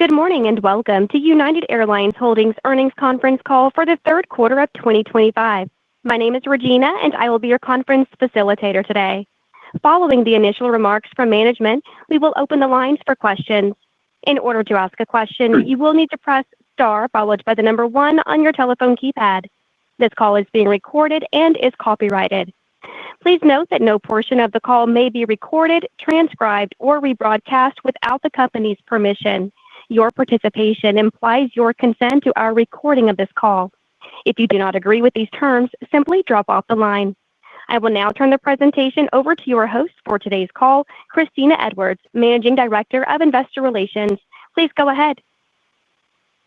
Good morning and welcome to United Airlines Holdings earnings conference call for the third quarter of 2025. My name is Regina, and I will be your conference facilitator today. Following the initial remarks from management, we will open the lines for questions. In order to ask a question, you will need to press star followed by the number 1 on your telephone keypad. This call is being recorded and is copyrighted. Please note that no portion of the call may be recorded, transcribed, or rebroadcast without the company's permission. Your participation implies your consent to our recording of this call. If you do not agree with these terms, simply drop off the line. I will now turn the presentation over to your host for today's call, Christina Edwards, Managing Director of Investor Relations. Please go ahead.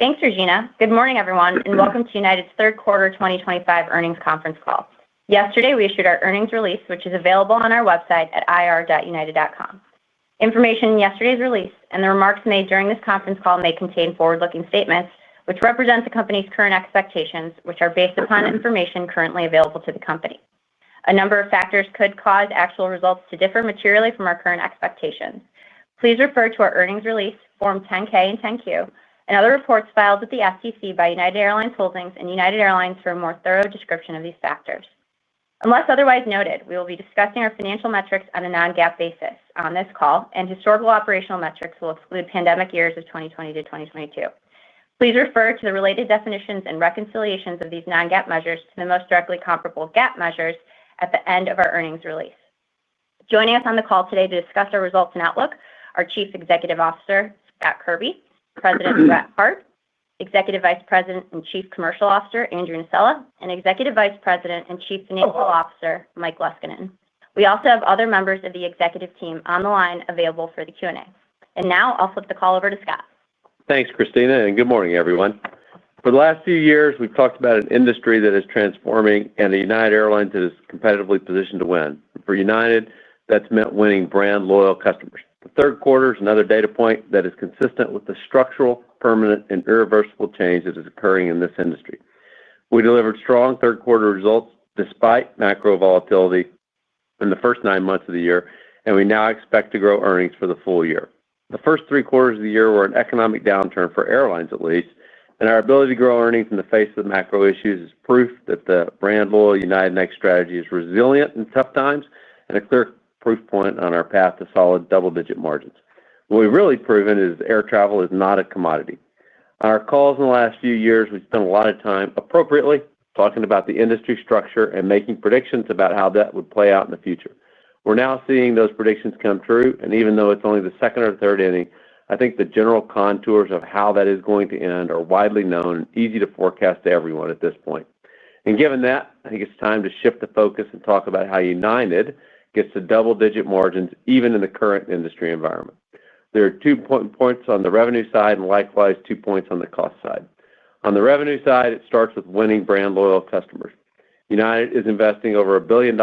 Thanks, Regina. Good morning, everyone, and welcome to United's third quarter 2025 earnings conference call. Yesterday, we issued our earnings release, which is available on our website at ir.united.com. Information in yesterday's release and the remarks made during this conference call may contain forward-looking statements, which represent the company's current expectations, which are based upon information currently available to the company. A number of factors could cause actual results to differ materially from our current expectations. Please refer to our earnings release, Form 10-K and 10-Q, and other reports filed with the SEC by United Airlines Holdings and United Airlines for a more thorough description of these factors. Unless otherwise noted, we will be discussing our financial metrics on a non-GAAP basis on this call, and historical operational metrics will exclude pandemic years of 2020 to 2022. Please refer to the related definitions and reconciliations of these non-GAAP measures to the most directly comparable GAAP measures at the end of our earnings release. Joining us on the call today to discuss our results and outlook are Chief Executive Officer Scott Kirby, President Brett Hart, Executive Vice President and Chief Commercial Officer Andrew Nocella, and Executive Vice President and Chief Financial Officer Mike Leskinen. We also have other members of the executive team on the line available for the Q&A. And now I'll flip the call over to Scott. Thanks, Christina, and good morning, everyone. For the last few years, we've talked about an industry that is transforming and a United Airlines that is competitively positioned to win. For United, that's meant winning brand-loyal customers. The third quarter is another data point that is consistent with the structural, permanent, and irreversible change that is occurring in this industry. We delivered strong third-quarter results despite macro volatility in the first 9 months of the year, and we now expect to grow earnings for the full year. The first 3 quarters of the year were an economic downturn for airlines, at least, and our ability to grow earnings in the face of the macro issues is proof that the brand-loyal United Next strategy is resilient in tough times and a clear proof point on our path to solid double-digit margins. What we've really proven is air travel is not a commodity. On our calls in the last few years, we've spent a lot of time appropriately talking about the industry structure and making predictions about how that would play out in the future. We're now seeing those predictions come true, and even though it's only the second or third inning, I think the general contours of how that is going to end are widely known and easy to forecast to everyone at this point. And given that, I think it's time to shift the focus and talk about how United gets to double-digit margins even in the current industry environment. There are 2 points on the revenue side and likewise 2 points on the cost side. On the revenue side, it starts with winning brand-loyal customers. United is investing over $1 billion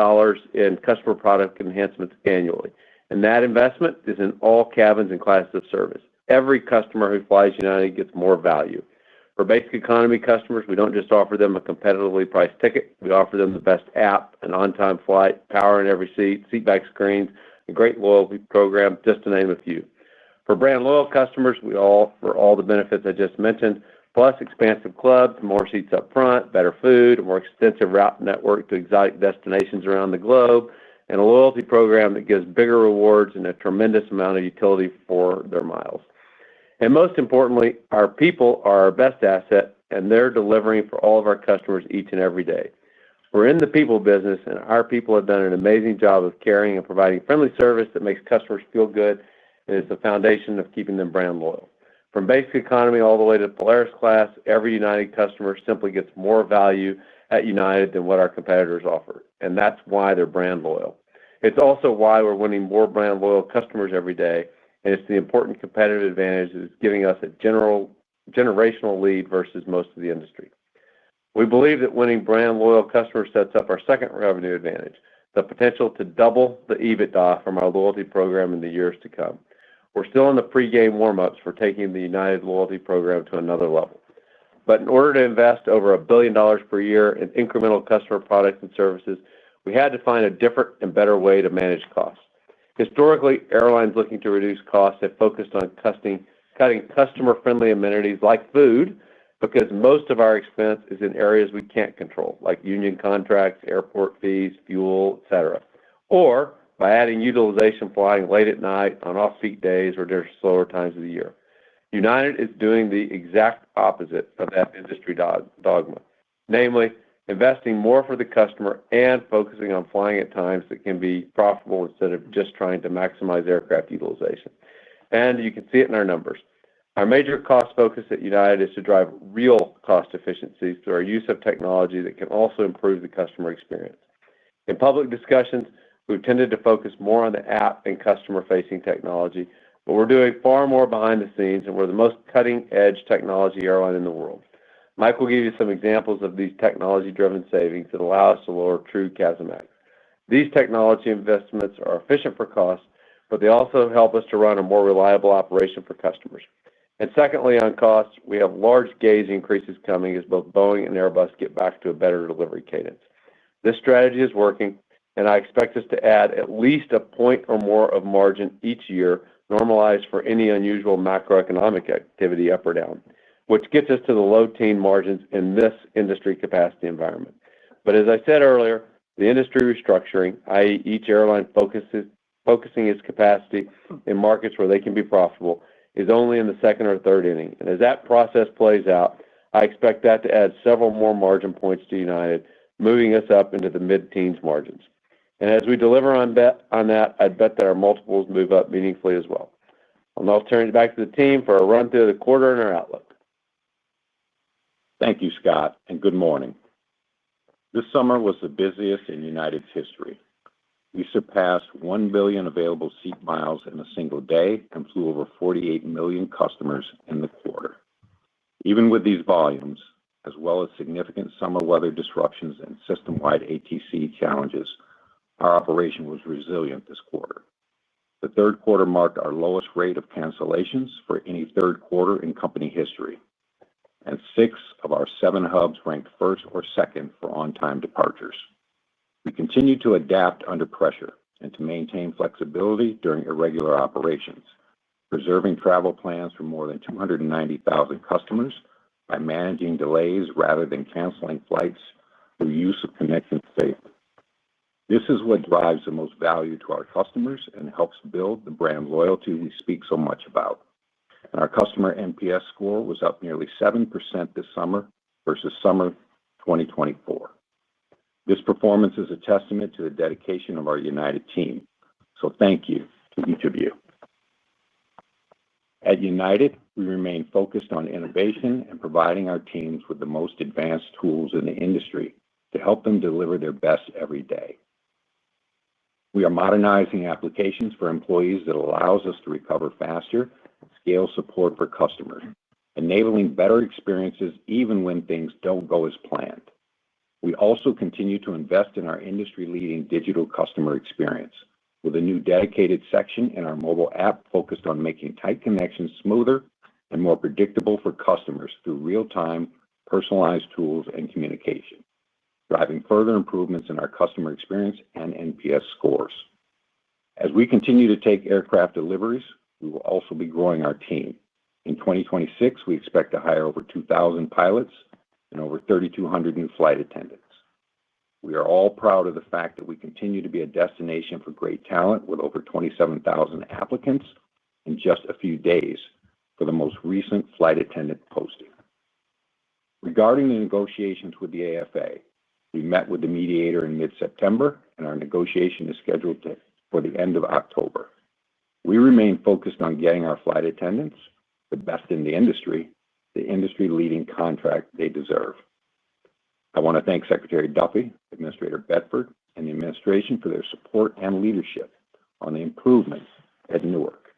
in customer product enhancements annually, and that investment is in all cabins and classes of service. Every customer who flies United gets more value. For basic economy customers, we don't just offer them a competitively priced ticket. We offer them the best app, an on-time flight, power in every seat, seatback screens, a great loyalty program, just to name a few. For brand-loyal customers, we offer all the benefits I just mentioned, plus expansive clubs, more seats up front, better food, a more extensive route network to exotic destinations around the globe, and a loyalty program that gives bigger rewards and a tremendous amount of utility for their miles. And most importantly, our people are our best asset, and they're delivering for all of our customers each and every day. We're in the people business, and our people have done an amazing job of caring and providing friendly service that makes customers feel good, and it's the foundation of keeping them brand loyal. From basic economy all the way to Polaris class, every United customer simply gets more value at United than what our competitors offer, and that's why they're brand loyal. It's also why we're winning more brand loyal customers every day, and it's the important competitive advantage that is giving us a generational lead versus most of the industry. We believe that winning brand loyal customers sets up our second revenue advantage, the potential to double the EBITDA from our loyalty program in the years to come. We're still in the pre-game warm-ups for taking the United loyalty program to another level. But in order to invest over $1 billion per year in incremental customer products and services, we had to find a different and better way to manage costs. Historically, airlines looking to reduce costs have focused on cutting cutting customer-friendly amenities like food because most of our expense is in areas we can't control, like union contracts, airport fees, fuel, etc., or by adding utilization flying late at night on off-peak days or during slower times of the year. United is doing the exact opposite of that industry dogma, namely investing more for the customer and focusing on flying at times that can be profitable instead of just trying to maximize aircraft utilization. And you can see it in our numbers. Our major cost focus at United is to drive real cost efficiencies through our use of technology that can also improve the customer experience. In public discussions, we've tended to focus more on the app and customer-facing technology, but we're doing far more behind the scenes, and we're the most cutting-edge technology airline in the world. Mike will give you some examples of these technology-driven savings that allow us to lower true CASM-ex. These technology investments are efficient for cost, but they also help us to run a more reliable operation for customers. And secondly, on costs, we have large gauge increases coming as both Boeing and Airbus get back to a better delivery cadence. This strategy is working, and I expect us to add at least a point or more of margin each year, normalized for any unusual macroeconomic activity up or down, which gets us to the low teen margins in this industry capacity environment. But as I said earlier, the industry restructuring, i.e. each airline focusing its capacity in markets where they can be profitable, is only in the second or third inning. And as that process plays out, I expect that to add several more margin points to United, moving us up into the mid-teens margins. And as we deliver on that, I'd bet that our multiples move up meaningfully as well. I'll now turn it back to the team for a run through the quarter and our outlook. Thank you, Scott, and good morning. This summer was the busiest in United's history. We surpassed 1 billion available seat miles in a single day and flew over 48 million customers in the quarter. Even with these volumes, as well as significant summer weather disruptions and system-wide ATC challenges, our operation was resilient this quarter. The third quarter marked our lowest rate of cancellations for any third quarter in company history, and 6 of our 7 hubs ranked first or second for on-time departures. We continue to adapt under pressure and to maintain flexibility during irregular operations, preserving travel plans for more than 290,000 customers by managing delays rather than canceling flights through use of connection safely. This is what drives the most value to our customers and helps build the brand loyalty we speak so much about. And our customer NPS score was up nearly 7% this summer versus summer 2024. This performance is a testament to the dedication of our United team. So thank you to each of you. At United, we remain focused on innovation and providing our teams with the most advanced tools in the industry to help them deliver their best every day. We are modernizing applications for employees that allows us to recover faster and scale support for customers, enabling better experiences even when things don't go as planned. We also continue to invest in our industry-leading digital customer experience with a new dedicated section in our mobile app focused on making tight connections smoother and more predictable for customers through real-time, personalized tools and communication, driving further improvements in our customer experience and NPS scores. As we continue to take aircraft deliveries, we will also be growing our team. In 2026, we expect to hire over 2,000 pilots and over 3,200 new flight attendants. We are all proud of the fact that we continue to be a destination for great talent with over 27,000 applicants in just a few days for the most recent flight attendant posting. Regarding the negotiations with the AFA, we met with the mediator in mid-September, and our negotiation is scheduled for the end of October. We remain focused on getting our flight attendants, the best in the industry-leading contract they deserve. I want to thank Secretary Duffy, Administrator Bedford, and the administration for their support and leadership on the improvements at Newark.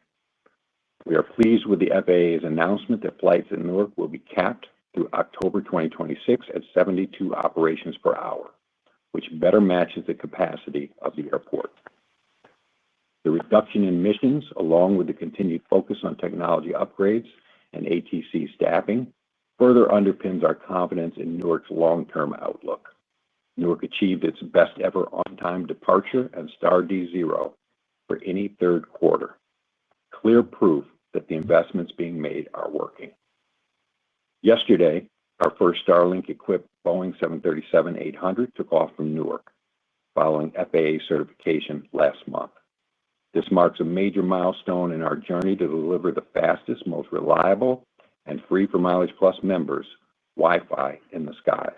We are pleased with the FAA's announcement that flights at Newark will be capped through October 2026 at 72 operations per hour, which better matches the capacity of the airport. The reduction in missions, along with the continued focus on technology upgrades and ATC staffing, further underpins our confidence in Newark's long-term outlook. Newark achieved its best ever on-time departure and star D0 for any third quarter. Clear proof that the investments being made are working. Yesterday, our first Starlink-equipped Boeing 737-800 took off from Newark, following FAA certification last month. This marks a major milestone in our journey to deliver the fastest, most reliable, and free for Mileage Plus members Wi-Fi in the skies.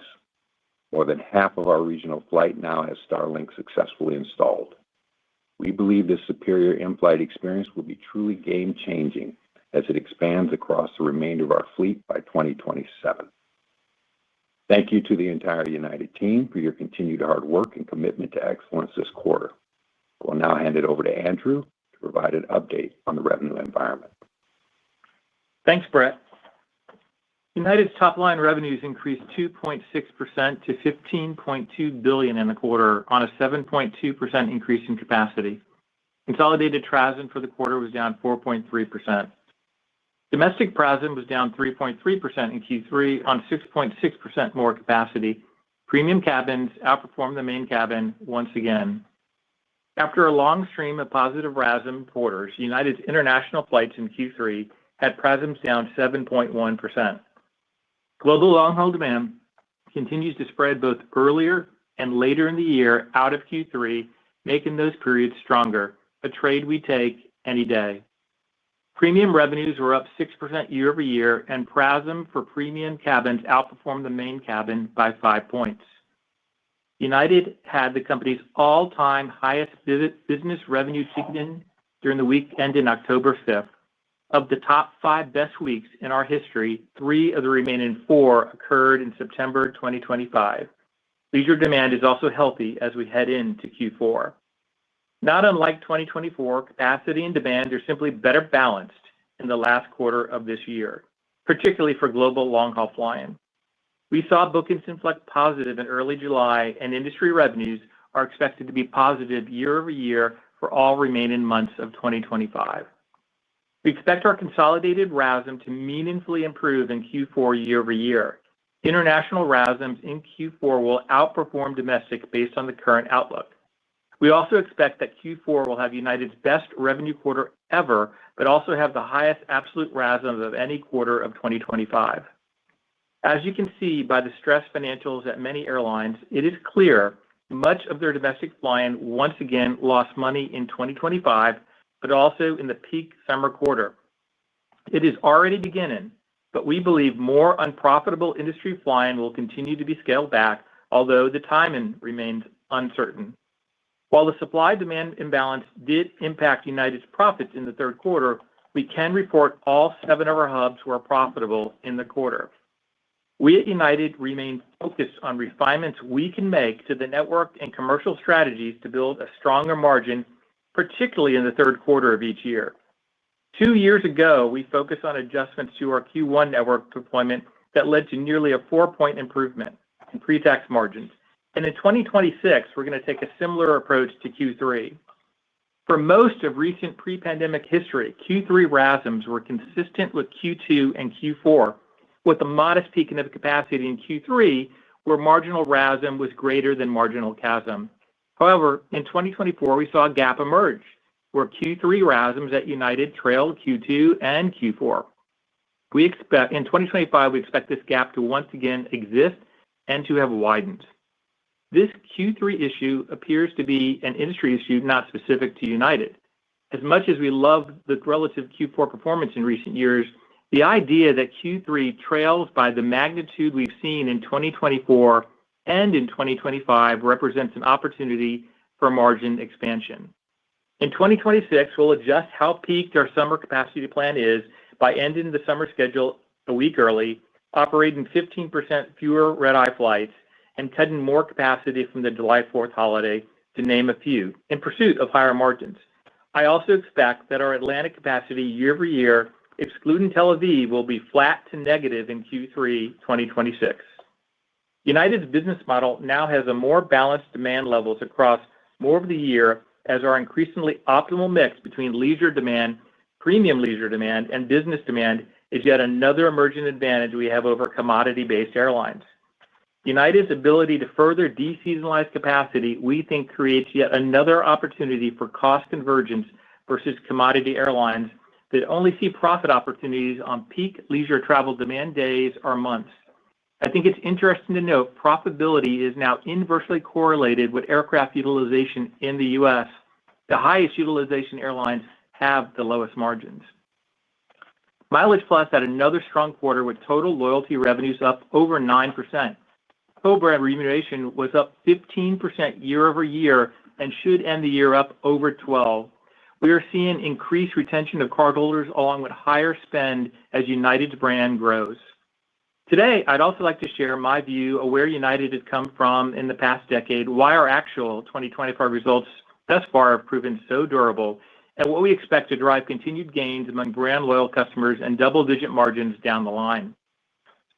More than half of our regional flight now has Starlink successfully installed. We believe this superior in-flight experience will be truly game-changing as it expands across the remainder of our fleet by 2027. Thank you to the entire United team for your continued hard work and commitment to excellence this quarter. I will now hand it over to Andrew to provide an update on the revenue environment. Thanks, Brett. United's top-line revenues increased 2.6% to $15.2 billion in the quarter on a 7.2% increase in capacity. Consolidated TRASM for the quarter was down 4.3%. Domestic PRASM was down 3.3% in Q3 on 6.6% more capacity. Premium cabins outperformed the main cabin once again. After a long stream of positive RASM quarters, United's international flights in Q3 had PRASMs down 7.1%. Global long-haul demand continues to spread both earlier and later in the year out of Q3, making those periods stronger, a trade we take any day. Premium revenues were up 6% year over year, and PRASM for premium cabins outperformed the main cabin by 5 points. United had the company's all-time highest business revenue ticketing during the week ending October 5th. Of the top 5 best weeks in our history, 3 of the remaining 4 occurred in September 2025. Leisure demand is also healthy as we head into Q4. Not unlike 2024, capacity and demand are simply better balanced in the last quarter of this year, particularly for global long-haul flying. We saw bookings inflect positive in early July, and industry revenues are expected to be positive year over year for all remaining months of 2025. We expect our consolidated RASM to meaningfully improve in Q4 year over year. International RASMs in Q4 will outperform domestic based on the current outlook. We also expect that Q4 will have United's best revenue quarter ever, but also have the highest absolute RASM of any quarter of 2025. As you can see by the stressed financials at many airlines, it is clear much of their domestic flying once again lost money in 2025, but also in the peak summer quarter. It is already beginning, but we believe more unprofitable industry flying will continue to be scaled back, although the timing remains uncertain. While the supply-demand imbalance did impact United's profits in the third quarter, we can report all 7 of our hubs were profitable in the quarter. We at United remain focused on refinements we can make to the network and commercial strategies to build a stronger margin, particularly in the third quarter of each year. 2 years ago, we focused on adjustments to our Q1 network deployment that led to nearly a 4-point improvement in pre-tax margins. And in 2026, we're going to take a similar approach to Q3. For most of recent pre-pandemic history, Q3 RASMs were consistent with Q2 and Q4, with a modest peaking of capacity in Q3, where marginal RASM was greater than marginal CASM. However, in 2024, we saw a gap emerge, where Q3 RASMs at United trailed Q2 and Q4. In 2025, we expect this gap to once again exist and to have widened. This Q3 issue appears to be an industry issue not specific to United. As much as we love the relative Q4 performance in recent years, the idea that Q3 trails by the magnitude we've seen in 2024 and in 2025 represents an opportunity for margin expansion. In 2026, we'll adjust how peaked our summer capacity plan is by ending the summer schedule a week early, operating 15% fewer red-eye flights, and cutting more capacity from the July 4th holiday, to name a few, in pursuit of higher margins. I also expect that our Atlantic capacity year over year, excluding Tel Aviv, will be flat to negative in Q3 2026. United's business model now has a more balanced demand levels across more of the year, as our increasingly optimal mix between leisure demand, premium leisure demand, and business demand is yet another emerging advantage we have over commodity-based airlines. United's ability to further deseasonalize capacity, we think, creates yet another opportunity for cost convergence versus commodity airlines that only see profit opportunities on peak leisure travel demand days or months. I think it's interesting to note profitability is now inversely correlated with aircraft utilization in the U.S. The highest utilization airlines have the lowest margins. MileagePlus had another strong quarter with total loyalty revenues up over 9%. Co-brand remuneration was up 15% year-over-year and should end the year up over 12%. We are seeing increased retention of cardholders along with higher spend as United's brand grows. Today, I'd also like to share my view of where United has come from in the past decade, why our actual 2025 results thus far have proven so durable, and what we expect to drive continued gains among brand loyal customers and double-digit margins down the line.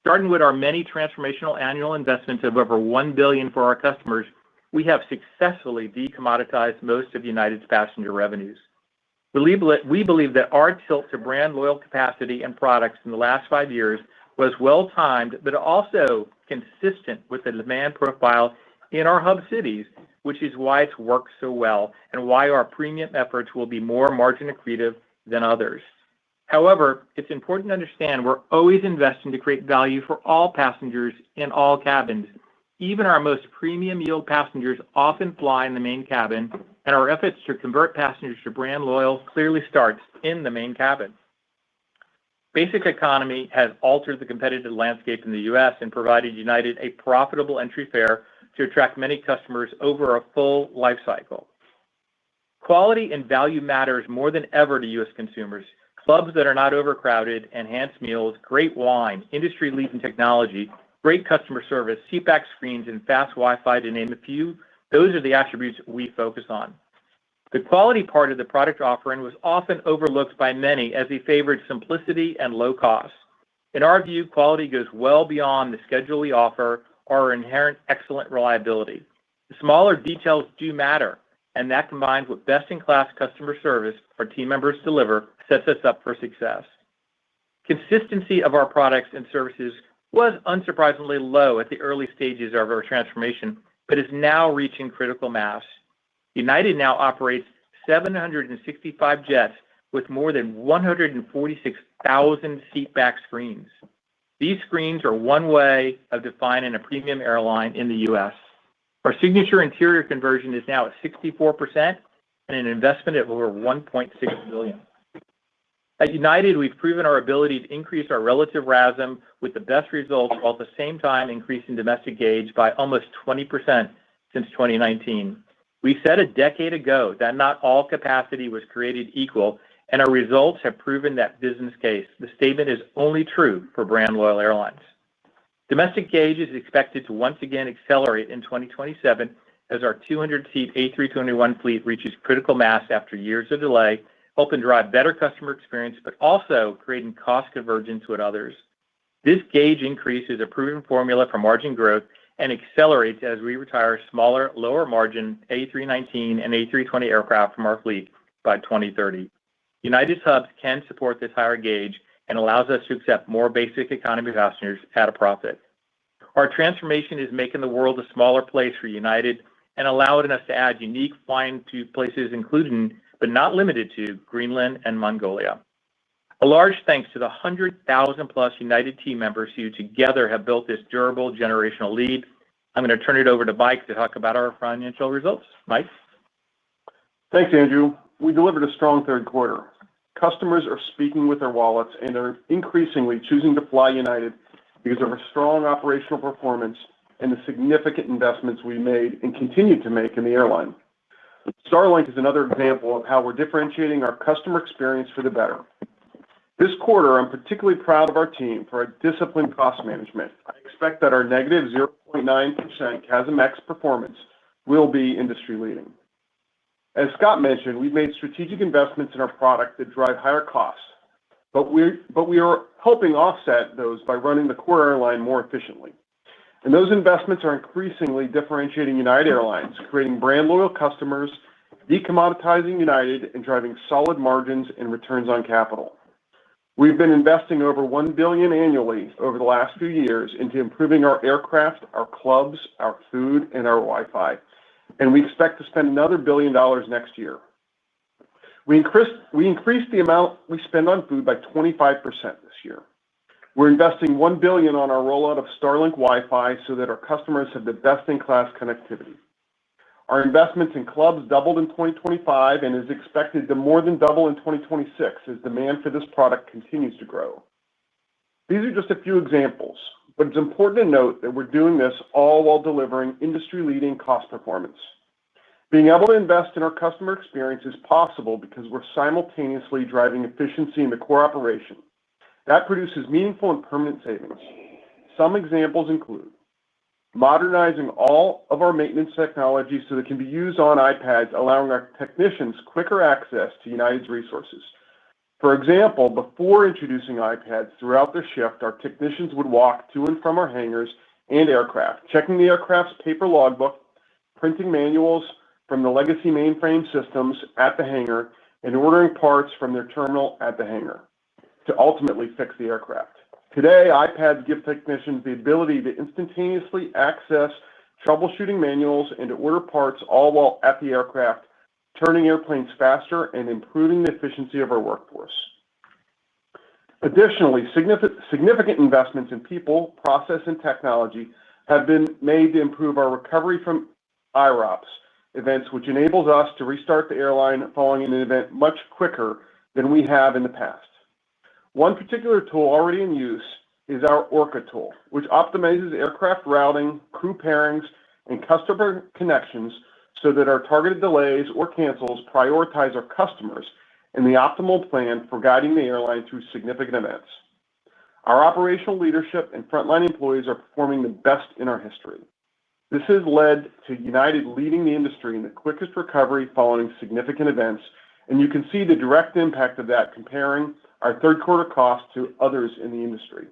Starting with our many transformational annual investments of over $1 billion for our customers, we have successfully decommoditized most of United's passenger revenues. We believe that our tilt to brand loyal capacity and products in the last 5 years was well-timed, but also consistent with the demand profile in our hub cities, which is why it's worked so well and why our premium efforts will be more margin accretive than others. However, it's important to understand we're always investing to create value for all passengers in all cabins. Even our most premium yield passengers often fly in the main cabin, and our efforts to convert passengers to brand loyal clearly starts in the main cabin. Basic economy has altered the competitive landscape in the U.S. and provided United a profitable entry fare to attract many customers over a full life cycle. Quality and value matters more than ever to U.S. consumers. Clubs that are not overcrowded, enhanced meals, great wine, industry-leading technology, great customer service, seatback screens, and fast Wi-Fi, to name a few, those are the attributes we focus on. The quality part of the product offering was often overlooked by many as they favored simplicity and low cost. In our view, quality goes well beyond the schedule we offer or our inherent excellent reliability. The smaller details do matter, and that combined with best-in-class customer service our team members deliver sets us up for success. Consistency of our products and services was unsurprisingly low at the early stages of our transformation, but is now reaching critical mass. United now operates 765 jets with more than 146,000 seatback screens. These screens are one way of defining a premium airline in the U.S. Our signature interior conversion is now at 64% and an investment of over $1.6 billion. At United, we've proven our ability to increase our relative RASM with the best results while at the same time increasing domestic gauge by almost 20% since 2019. We said a decade ago that not all capacity was created equal, and our results have proven that business case. The statement is only true for brand loyal airlines. Domestic gauge is expected to once again accelerate in 2027 as our 200-seat A321 fleet reaches critical mass after years of delay, helping drive better customer experience, but also creating cost convergence with others. This gauge increase is a proven formula for margin growth and accelerates as we retire smaller, lower margin A319 and A320 aircraft from our fleet by 2030. United's hubs can support this higher gauge and allows us to accept more basic economy passengers at a profit. Our transformation is making the world a smaller place for United and allowing us to add unique flying to places including, but not limited to, Greenland and Mongolia. A large thanks to the 100,000+ United team members who together have built this durable generational lead. I'm going to turn it over to Mike to talk about our financial results. Mike? Thanks, Andrew. We delivered a strong third quarter. Customers are speaking with their wallets and are increasingly choosing to fly United because of our strong operational performance and the significant investments we made and continue to make in the airline. Starlink is another example of how we're differentiating our customer experience for the better. This quarter, I'm particularly proud of our team for our disciplined cost management. I expect that our negative 0.9% CASM-ex performance will be industry-leading. As Scott mentioned, we've made strategic investments in our product that drive higher costs, but we are helping offset those by running the core airline more efficiently. And those investments are increasingly differentiating United Airlines, creating brand loyal customers, decommoditizing United, and driving solid margins and returns on capital. We've been investing over $1 billion annually over the last few years into improving our aircraft, our clubs, our food, and our Wi-Fi, and we expect to spend another $1 billion next year. We increased the amount we spend on food by 25% this year. We're investing $1 billion on our rollout of Starlink Wi-Fi so that our customers have the best-in-class connectivity. Our investments in clubs doubled in 2025 and is expected to more than double in 2026 as demand for this product continues to grow. These are just a few examples, but it's important to note that we're doing this all while delivering industry-leading cost performance. Being able to invest in our customer experience is possible because we're simultaneously driving efficiency in the core operation. That produces meaningful and permanent savings. Some examples include modernizing all of our maintenance technology so that it can be used on iPads, allowing our technicians quicker access to United's resources. For example, before introducing iPads throughout their shift, our technicians would walk to and from our hangars and aircraft, checking the aircraft's paper logbook, printing manuals from the legacy mainframe systems at the hangar, and ordering parts from their terminal at the hangar to ultimately fix the aircraft. Today, iPads give technicians the ability to instantaneously access troubleshooting manuals and to order parts all while at the aircraft, turning airplanes faster and improving the efficiency of our workforce. Additionally, significant investments in people, process, and technology have been made to improve our recovery from IROPS events, which enables us to restart the airline following an event much quicker than we have in the past. One particular tool already in use is our Orca tool, which optimizes aircraft routing, crew pairings, and customer connections so that our targeted delays or cancels prioritize our customers and the optimal plan for guiding the airline through significant events. Our operational leadership and frontline employees are performing the best in our history. This has led to United leading the industry in the quickest recovery following significant events, and you can see the direct impact of that comparing our third quarter costs to others in the industry.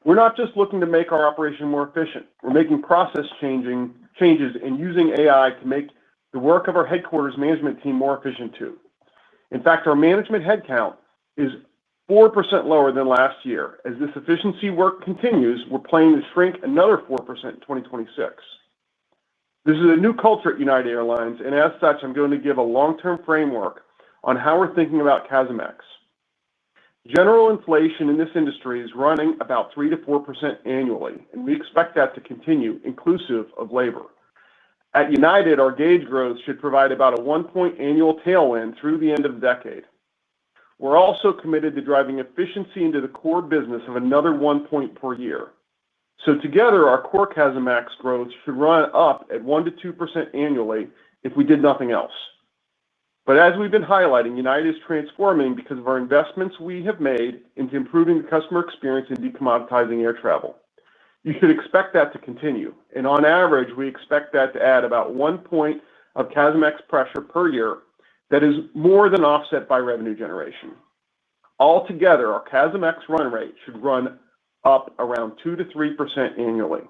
We're not just looking to make our operation more efficient. We're making process changes and using AI to make the work of our headquarters management team more efficient too. In fact, our management headcount is 4% lower than last year. As this efficiency work continues, we're planning to shrink another 4% in 2026. This is a new culture at United Airlines, and as such, I'm going to give a long-term framework on how we're thinking about CASM-ex. General inflation in this industry is running about 3 to 4% annually, and we expect that to continue, inclusive of labor. At United, our gauge growth should provide about a 1-point annual tailwind through the end of the decade. We're also committed to driving efficiency into the core business of another 1 point per year. So together, our core CASM-ex growth should run up at 1 to 2% annually if we did nothing else. But as we've been highlighting, United is transforming because of our investments we have made into improving the customer experience and decommoditizing air travel. You should expect that to continue. And on average, we expect that to add about 1 point of CASM-ex pressure per year that is more than offset by revenue generation. Altogether, our CASM-ex run rate should run up around 2 to 3% annually.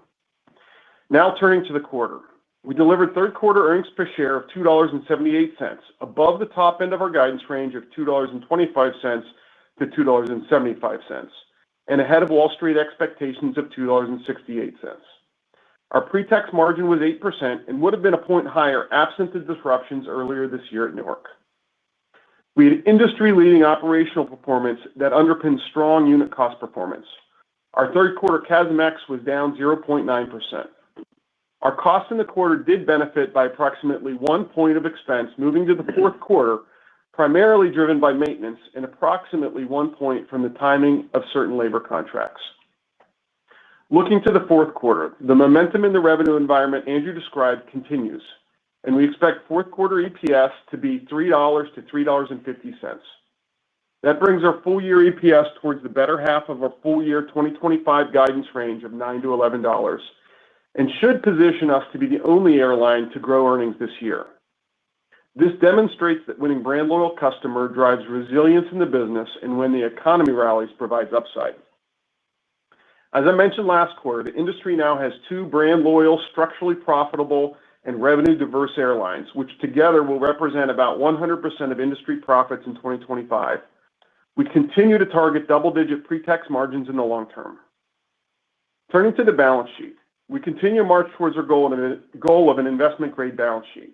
Now turning to the quarter. We delivered third quarter earnings per share of $2.78, above the top end of our guidance range of $2.25 to $2.75, and ahead of Wall Street expectations of $2.68. Our pre-tax margin was 8% and would have been a point higher absent the disruptions earlier this year at Newark. We had industry-leading operational performance that underpinned strong unit cost performance. Our third quarter CASM-ex was down 0.9%. Our costs in the quarter did benefit by approximately 1 point of expense moving to the fourth quarter, primarily driven by maintenance, and approximately 1 point from the timing of certain labor contracts. Looking to the fourth quarter, the momentum in the revenue environment Andrew described continues, and we expect fourth quarter EPS to be $3 to $3.50. That brings our full-year EPS towards the better half of our full-year 2025 guidance range of $9 to $11, and should position us to be the only airline to grow earnings this year. This demonstrates that winning brand loyal customer drives resilience in the business, and when the economy rallies, provides upside. As I mentioned last quarter, the industry now has 2 brand loyal, structurally profitable, and revenue diverse airlines, which together will represent about 100% of industry profits in 2025. We continue to target double-digit pre-tax margins in the long term. Turning to the balance sheet, we continue to march towards our goal of an investment-grade balance sheet.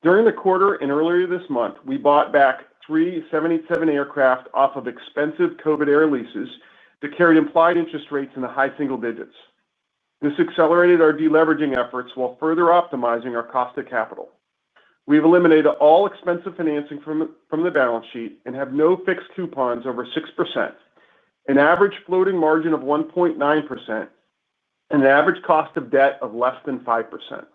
During the quarter and earlier this month, we bought back 3 787 aircraft off of expensive COVID air leases that carried implied interest rates in the high single digits. This accelerated our deleveraging efforts while further optimizing our cost of capital. We've eliminated all expensive financing from the balance sheet and have no fixed coupons over 6%, an average floating margin of 1.9%, and an average cost of debt of less than 5%.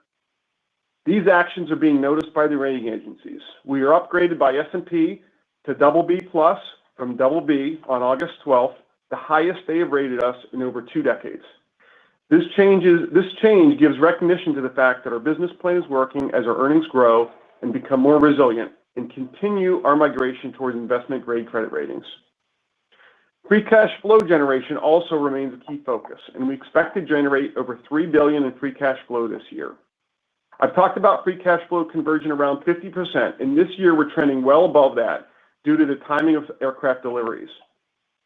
These actions are being noticed by the rating agencies. We are upgraded by S&P to BB+ from BB on August 12th, the highest they have rated us in over 2 decades. This change gives recognition to the fact that our business plan is working as our earnings grow and become more resilient and continue our migration towards investment-grade credit ratings. Free cash flow generation also remains a key focus, and we expect to generate over $3 billion in free cash flow this year. I've talked about free cash flow conversion around 50%, and this year we're trending well above that due to the timing of aircraft deliveries.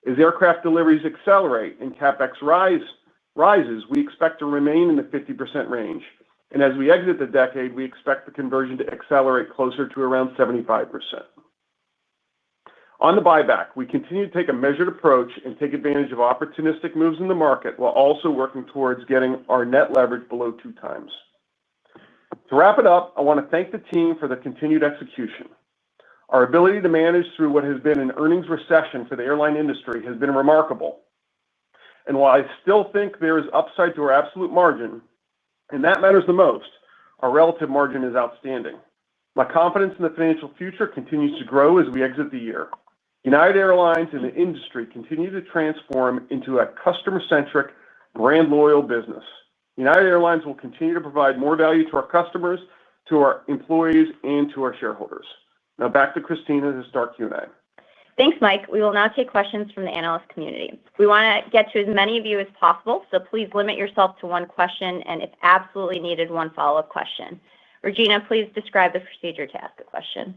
As aircraft deliveries accelerate and CapEx rises, we expect to remain in the 50% range. And as we exit the decade, we expect the conversion to accelerate closer to around 75%. On the buyback, we continue to take a measured approach and take advantage of opportunistic moves in the market while also working towards getting our net leverage below 2 times. To wrap it up, I want to thank the team for the continued execution. Our ability to manage through what has been an earnings recession for the airline industry has been remarkable. And while I still think there is upside to our absolute margin, and that matters the most, our relative margin is outstanding. My confidence in the financial future continues to grow as we exit the year. United Airlines and the industry continue to transform into a customer-centric, brand-loyal business. United Airlines will continue to provide more value to our customers, to our employees, and to our shareholders. Now back to Christina to start Q&A. Thanks, Mike. We will now take questions from the analyst community. We want to get to as many of you as possible, so please limit yourself to one question and, if absolutely needed, one follow-up question. Regina, please describe the procedure to ask a question.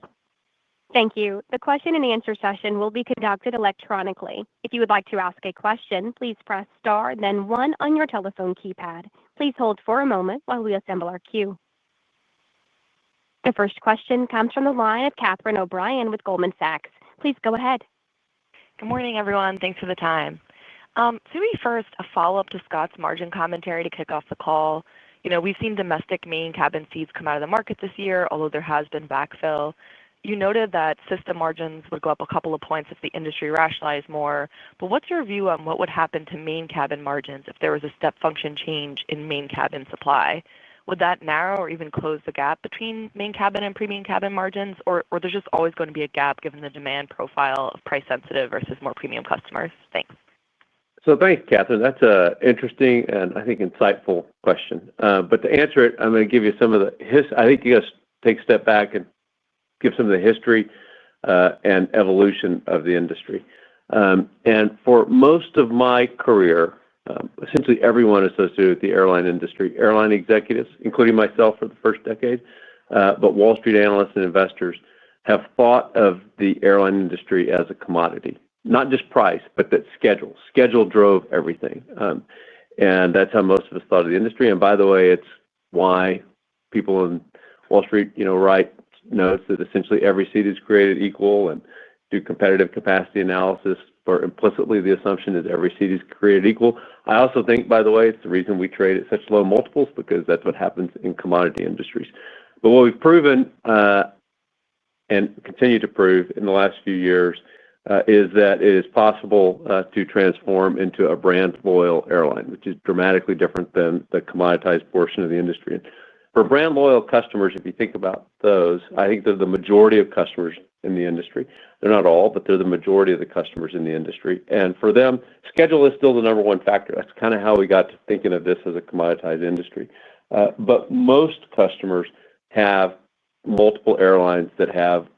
Thank you. The question and answer session will be conducted electronically. If you would like to ask a question, please press star, then 1 on your telephone keypad. Please hold for a moment while we assemble our queue. The first question comes from the line of Catherine O'Brien with Goldman Sachs. Please go ahead. Good morning, everyone. Thanks for the time. Maybe first, a follow-up to Scott's margin commentary to kick off the call. We've seen domestic main cabin seats come out of the market this year, although there has been backfill. You noted that system margins would go up a couple of points if the industry rationalized more. But what's your view on what would happen to main cabin margins if there was a step function change in main cabin supply? Would that narrow or even close the gap between main cabin and premium cabin margins, or there's just always going to be a gap given the demand profile of price-sensitive versus more premium customers? Thanks. So thanks, Catherine. That's an interesting and I think insightful question. But to answer it, I'm going to give you some of the I think you got to take a step back and give some of the history and evolution of the industry. And for most of my career, essentially everyone associated with the airline industry, airline executives, including myself for the first decade, but Wall Street analysts and investors have thought of the airline industry as a commodity. Not just price, but that schedule. Schedule drove everything. And that's how most of us thought of the industry. And by the way, it's why people in Wall Street, write notes that essentially every seat is created equal and do competitive capacity analysis, or implicitly the assumption is every seat is created equal. I also think, by the way, it's the reason we trade at such low multiples, because that's what happens in commodity industries. But what we've proven and continue to prove in the last few years is that it is possible to transform into a brand loyal airline, which is dramatically different than the commoditized portion of the industry. For brand loyal customers, if you think about those, I think they're the majority of customers in the industry. They're not all, but they're the majority of the customers in the industry. And for them, schedule is still the number one factor. That's kind of how we got to thinking of this as a commoditized industry. But most customers have multiple airlines that have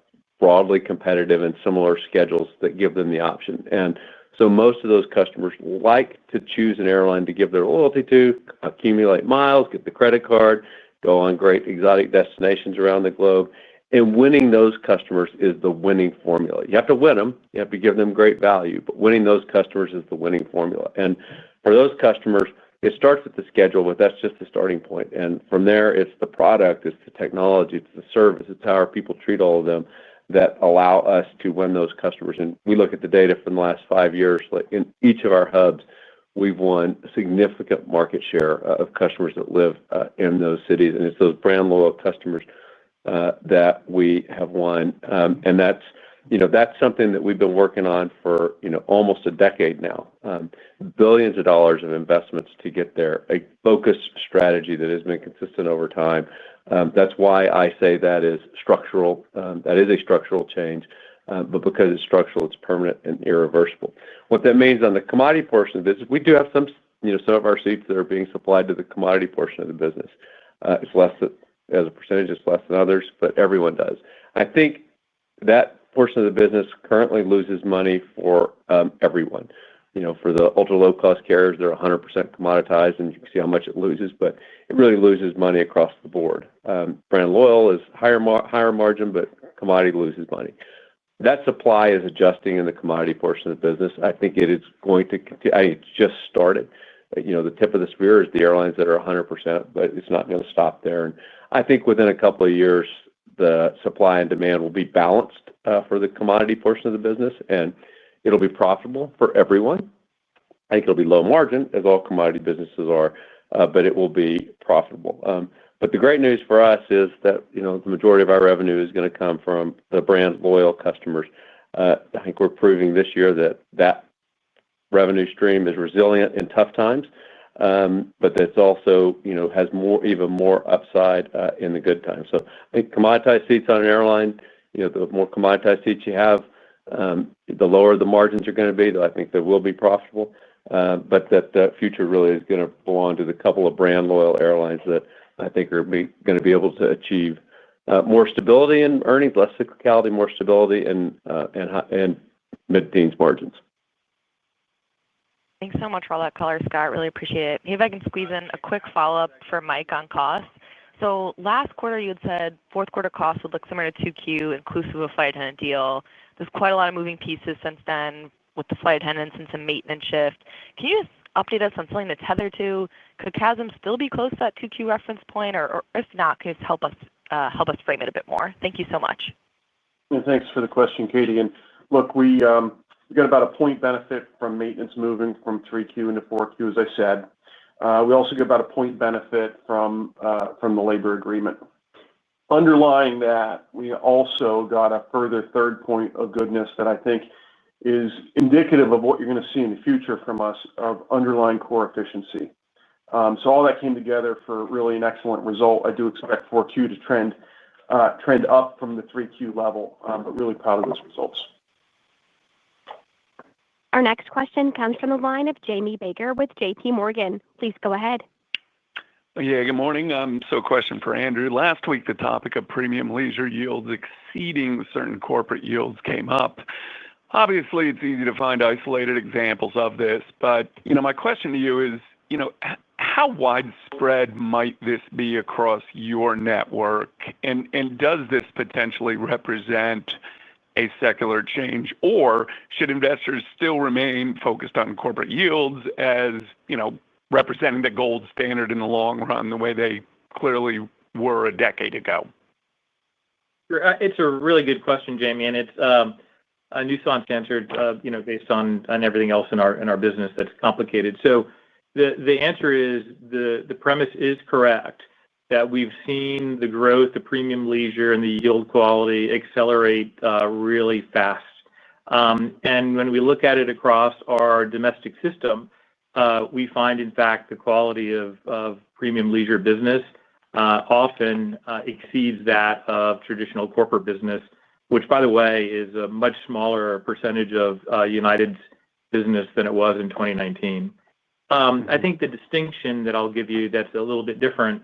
broadly competitive and similar schedules that give them the option. And so most of those customers like to choose an airline to give their loyalty to, accumulate miles, get the credit card, go on great exotic destinations around the globe. And winning those customers is the winning formula. You have to win them. You have to give them great value. But winning those customers is the winning formula. And for those customers, It starts with the schedule, but that's just the starting point. And from there, it's the product, it's the technology, it's the service, it's how our people treat all of them that allow us to win those customers. And we look at the data from the last 5 years, like in each of our hubs, we've won significant market share of customers that live in those cities. And it's those brand loyal customers that we have won. And that's something that we've been working on for almost a decade now. Billions of dollars of investments to get there, a focused strategy that has been consistent over time. That's why I say that is structural. That is a structural change, but because it's structural, it's permanent and irreversible. What that means on the commodity portion of the business, we do have some of our seats that are being supplied to the commodity portion of the business. It's less as a percentage, it's less than others, but everyone does. I think that portion of the business currently loses money for everyone. For the ultra low cost carriers, they're 100% commoditized, and you can see how much it loses, but it really loses money across the board. Brand loyal is higher margin, but commodity loses money. That supply is adjusting in the commodity portion of the business. I think it is going to continue. It's just started. The tip of the spear is the airlines that are 100%, but it's not going to stop there. And I think within a couple of years, the supply and demand will be balanced for the commodity portion of the business, and it'll be profitable for everyone. I think it'll be low margin, as all commodity businesses are, but it will be profitable. But the great news for us is that the majority of our revenue is going to come from the brand loyal customers. I think we're proving this year that revenue stream is resilient in tough times, but that's also has even more upside in the good times. So I think commoditized seats on an airline, the more commoditized seats you have, the lower the margins are going to be. Though I think they will be profitable, but that future really is going to belong to the couple of brand loyal airlines that I think are going to be able to achieve more stability in earnings, less cyclicality, more stability, and mid-teens margins. Thanks so much for all that color, Scott. Really appreciate it. Maybe if I can squeeze in a quick follow-up for Mike on costs. So last quarter, you had said fourth quarter costs would look similar to 2Q, inclusive of flight attendant deal. There's quite a lot of moving pieces since then with the flight attendants and some maintenance shift. Can you just update us on something to tether to? Could CASM still be close to that 2Q reference point, or if not, can you just help us frame it a bit more? Thank you so much. And thanks for the question, Katie. And look, we got about a point benefit from maintenance moving from 3Q into 4Q, as I said. We also get about a point benefit from the labor agreement. Underlying that, we also got a further third point of goodness that I think is indicative of what you're going to see in the future from us of underlying core efficiency. So all that came together for really an excellent result. I do expect 4Q to trend up from the 3Q level, but really proud of those results. Our next question comes from the line of Jamie Baker with J.P. Morgan. Please go ahead. Yeah, good morning. So a question for Andrew. Last week, the topic of premium leisure yields exceeding certain corporate yields came up. Obviously, it's easy to find isolated examples of this, but my question to you is, how widespread might this be across your network, and does this potentially represent a secular change, or should investors still remain focused on corporate yields as representing the gold standard in the long run, the way they clearly were a decade ago? It's a really good question, Jamie, and it's a nuanced answer, based on everything else in our business that's complicated. So the answer is the premise is correct that we've seen the growth, the premium leisure, and the yield quality accelerate really fast. And when we look at it across our domestic system, we find, in fact, the quality of premium leisure business often exceeds that of traditional corporate business, which, by the way, is a much smaller percentage of United's business than it was in 2019. I think the distinction that I'll give you that's a little bit different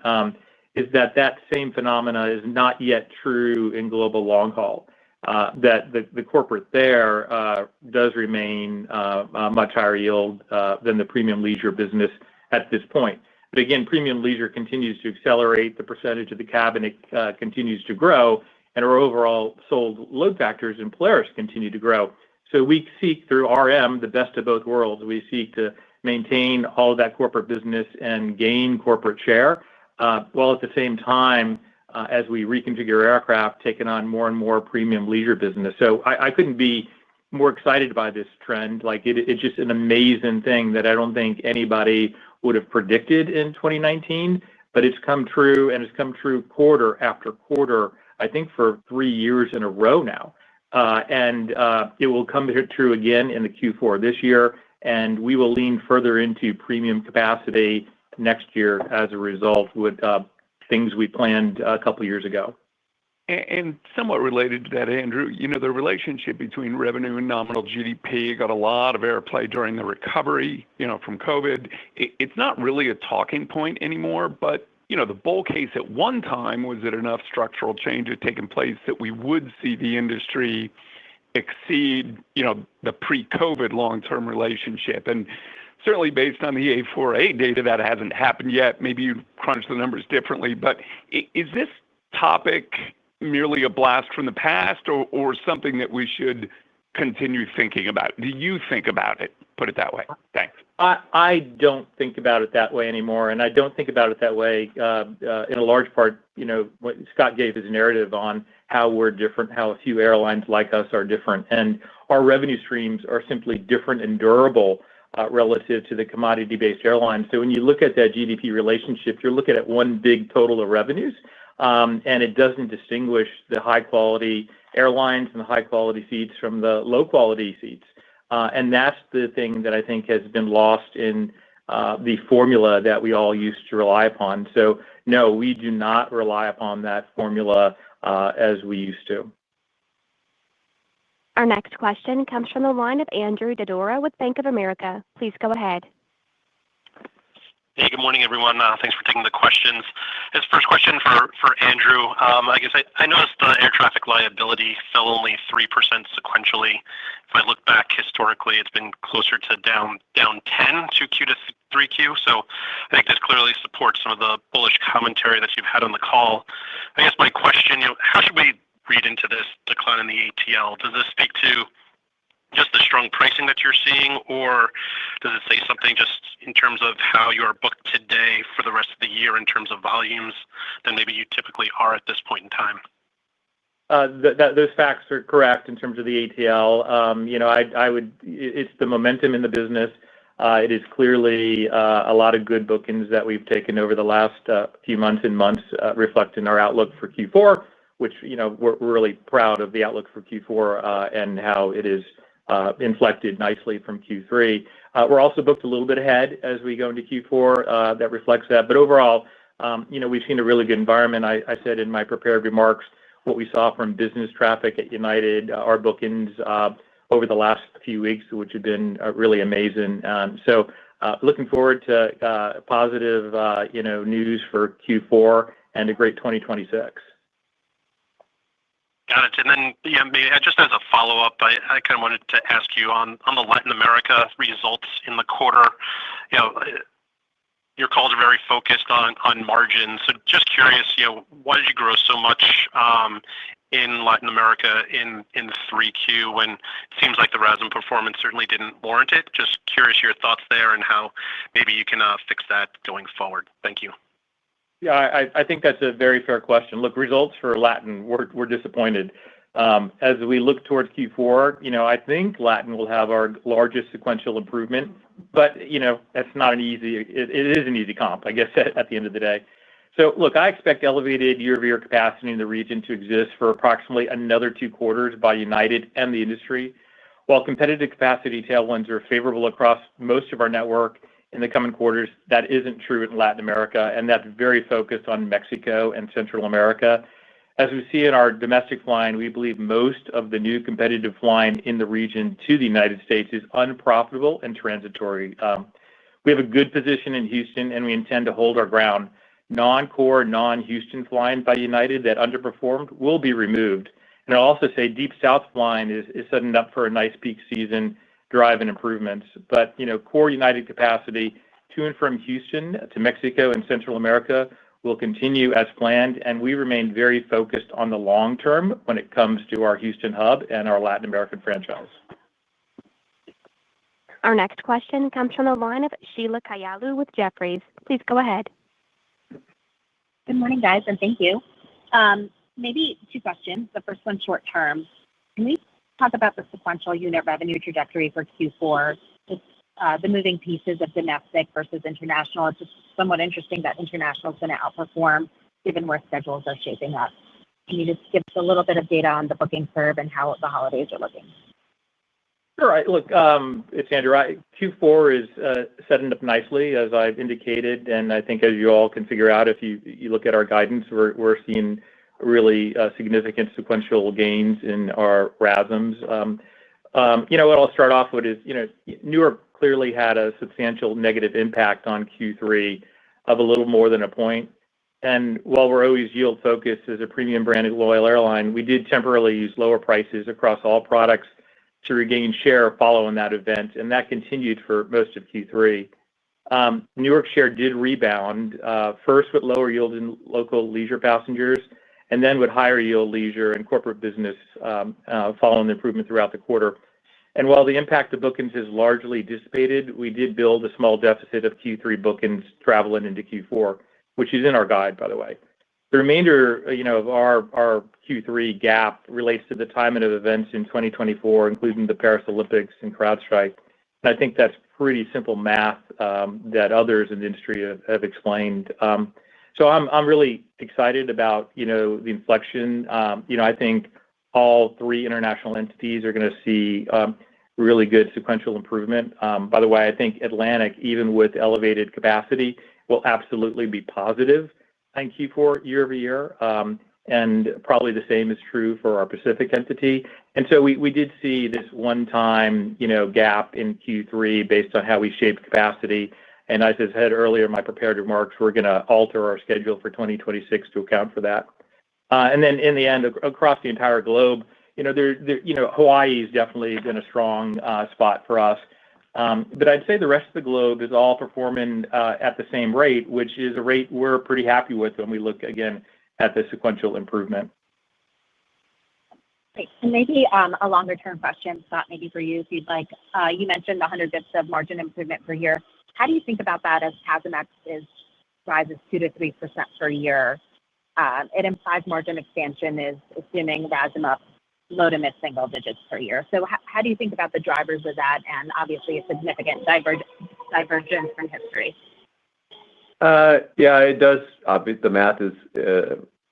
is that same phenomena is not yet true in global long haul. That the corporate there does remain a much higher yield than the premium leisure business at this point. But again, premium leisure continues to accelerate. The percentage of the cabin continues to grow, and our overall sold load factors in Polaris continue to grow. So we seek through RM the best of both worlds. We seek to maintain all of that corporate business and gain corporate share, while at the same time, as we reconfigure aircraft, taking on more and more premium leisure business. So I couldn't be more excited by this trend. It's just an amazing thing that I don't think anybody would have predicted in 2019, but it's come true, and it's come true quarter after quarter, I think for 3 years in a row now. And it will come true again in the Q4 this year, and we will lean further into premium capacity next year as a result with things we planned a couple years ago. And somewhat related to that, Andrew, the relationship between revenue and nominal GDP got a lot of airplay during the recovery, from COVID. It's not really a talking point anymore, but, the bull case at one time was that enough structural change had taken place that we would see the industry exceed, the pre-COVID long-term relationship. And certainly based on the A4A data, that hasn't happened yet. Maybe you crunch the numbers differently, but is this topic merely a blast from the past or something that we should continue thinking about? Do you think about it? Put it that way. Thanks. I don't think about it that way anymore, and I don't think about it that way in a large part. What Scott gave his narrative on how we're different, how a few airlines like us are different, and our revenue streams are simply different and durable relative to the commodity-based airlines. So when you look at that GDP relationship, you're looking at one big total of revenues, and it doesn't distinguish the high-quality airlines and the high-quality seats from the low-quality seats. And that's the thing that I think has been lost in the formula that we all used to rely upon. So, no, we do not rely upon that formula as we used to. Our next question comes from the line of Andrew Didora with Bank of America. Please go ahead. Hey, good morning, everyone. Thanks for taking the questions. This first question for Andrew. I guess I noticed the air traffic liability fell only 3% sequentially. If I look back historically, it's been closer to down 10 2Q to 3Q. So I think this clearly supports some of the bullish commentary that you've had on the call. I guess my question, how should we read into this decline in the ATL? Does this speak to just the strong pricing that you're seeing, or does it say something just in terms of how you are booked today for the rest of the year in terms of volumes than maybe you typically are at this point in time? Those facts are correct in terms of the ATL. It's the momentum in the business. It is clearly a lot of good bookings that we've taken over the last few months reflecting our outlook for Q4, which, we're really proud of the outlook for Q4 and how it is inflected nicely from Q3. We're also booked a little bit ahead as we go into Q4. That reflects that. But overall, we've seen a really good environment. I said in my prepared remarks what we saw from business traffic at United, our bookings over the last few weeks, which have been really amazing. So looking forward to positive, news for Q4 and a great 2026. Got it. And then, maybe just as a follow-up, I kind of wanted to ask you on the Latin America results in the quarter. Your calls are very focused on margins. So just curious, why did you grow so much in Latin America in 3Q when it seems like the RASM performance certainly didn't warrant it? Just curious your thoughts there and how maybe you can fix that going forward. Thank you. Yeah, I think that's a very fair question. Look, results for Latin, we're disappointed. As we look towards Q4, I think Latin will have our largest sequential improvement, but that's not an easy. It is an easy comp, I guess, at the end of the day. So look, I expect elevated year-over-year capacity in the region to exist for approximately another 2 quarters by United and the industry. While competitive capacity tailwinds are favorable across most of our network in the coming quarters, that isn't true in Latin America, and that's very focused on Mexico and Central America. As we see in our domestic flying, we believe most of the new competitive flying in the region to the United States is unprofitable and transitory. We have a good position in Houston, and we intend to hold our ground. Non-core, non-Houston flying by United that underperformed will be removed. And I'll also say Deep South flying is setting up for a nice peak season, driving improvements. But, core United capacity to and from Houston to Mexico and Central America will continue as planned, and we remain very focused on the long term when it comes to our Houston hub and our Latin American franchise. Our next question comes from the line of Sheila Kahyaoglu with Jefferies. Please go ahead. Good morning, guys, and thank you. Maybe two questions. The first one short term. Can we talk about the sequential unit revenue trajectory for Q4? Just the moving pieces of domestic versus international. It's just somewhat interesting that international is going to outperform given where schedules are shaping up. Can you just give us a little bit of data on the booking curve and how the holidays are looking? Sure. Look, it's Andrew. Q4 is setting up nicely, as I've indicated, and I think as you all can figure out, if you look at our guidance, we're seeing really significant sequential gains in our RASMs. What I'll start off with is, Newark clearly had a substantial negative impact on Q3 of a little more than a point. And while we're always yield focused as a premium branded loyal airline, we did temporarily use lower prices across all products to regain share following that event, and that continued for most of Q3. Newark share did rebound, first with lower yield in local leisure passengers, and then with higher yield leisure and corporate business following the improvement throughout the quarter. And while the impact of bookings has largely dissipated, we did build a small deficit of Q3 bookings traveling into Q4, which is in our guide, by the way. The remainder, of our Q3 gap relates to the timing of events in 2024, including the Paris Olympics and CrowdStrike. And I think that's pretty simple math that others in the industry have explained. So I'm really excited about, the inflection. I think all three international entities are going to see really good sequential improvement. By the way, I think Atlantic, even with elevated capacity, will absolutely be positive in Q4 year over year. And probably the same is true for our Pacific entity. And so we did see this one-time, gap in Q3 based on how we shaped capacity. And as I said earlier in my prepared remarks, we're going to alter our schedule for 2026 to account for that. And then in the end, across the entire globe, Hawaii has definitely been a strong spot for us. But I'd say the rest of the globe is all performing at the same rate, which is a rate we're pretty happy with when we look, again, at the sequential improvement. Great. And maybe a longer-term question, Scott, maybe for you, if you'd like. You mentioned the 100 basis points of margin improvement per year. How do you think about that as CASM-ex rises 2 to 3% per year? It implies margin expansion is assuming RASM up low to mid-single digits per year. So how do you think about the drivers of that and obviously a significant divergence from history? Yeah, it does. The math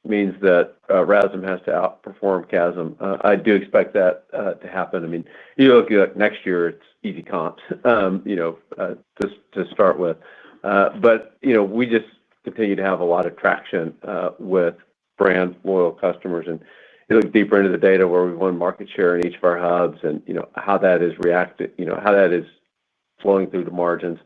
means that RASM has to outperform CASM. I do expect that to happen. I mean, you look at next year, it's easy comps, to start with. But, we just continue to have a lot of traction with brand loyal customers. And you look deeper into the data where we won market share in each of our hubs and, how that is reacted, how that is flowing through the margins.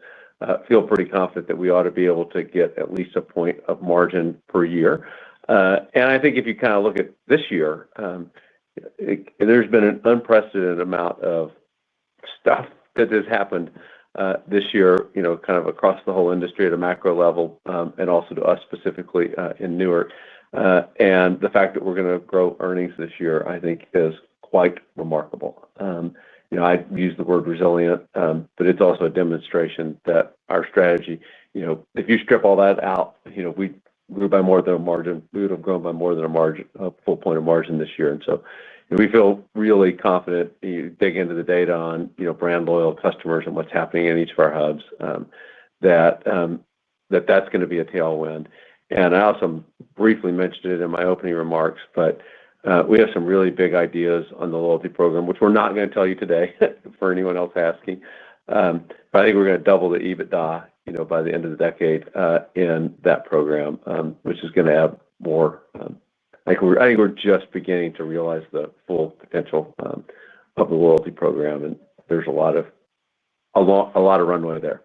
Feel pretty confident that we ought to be able to get at least a point of margin per year. And I think if you kind of look at this year, there's been an unprecedented amount of stuff that has happened this year, kind of across the whole industry at a macro level, and also to us specifically in Newark. And the fact that we're going to grow earnings this year, I think, is quite remarkable. I use the word resilient, but it's also a demonstration that our strategy, if you strip all that out, we grew by more than a margin. We would have grown by more than a full point of margin this year. And so we feel really confident. You dig into the data on, brand loyal customers and what's happening in each of our hubs, that's going to be a tailwind. And I also briefly mentioned it in my opening remarks, but we have some really big ideas on the loyalty program, which we're not going to tell you today for anyone else asking. But I think we're going to double the EBITDA, by the end of the decade in that program, which is going to add more. I think we're just beginning to realize the full potential of the loyalty program, and there's a lot of runway there.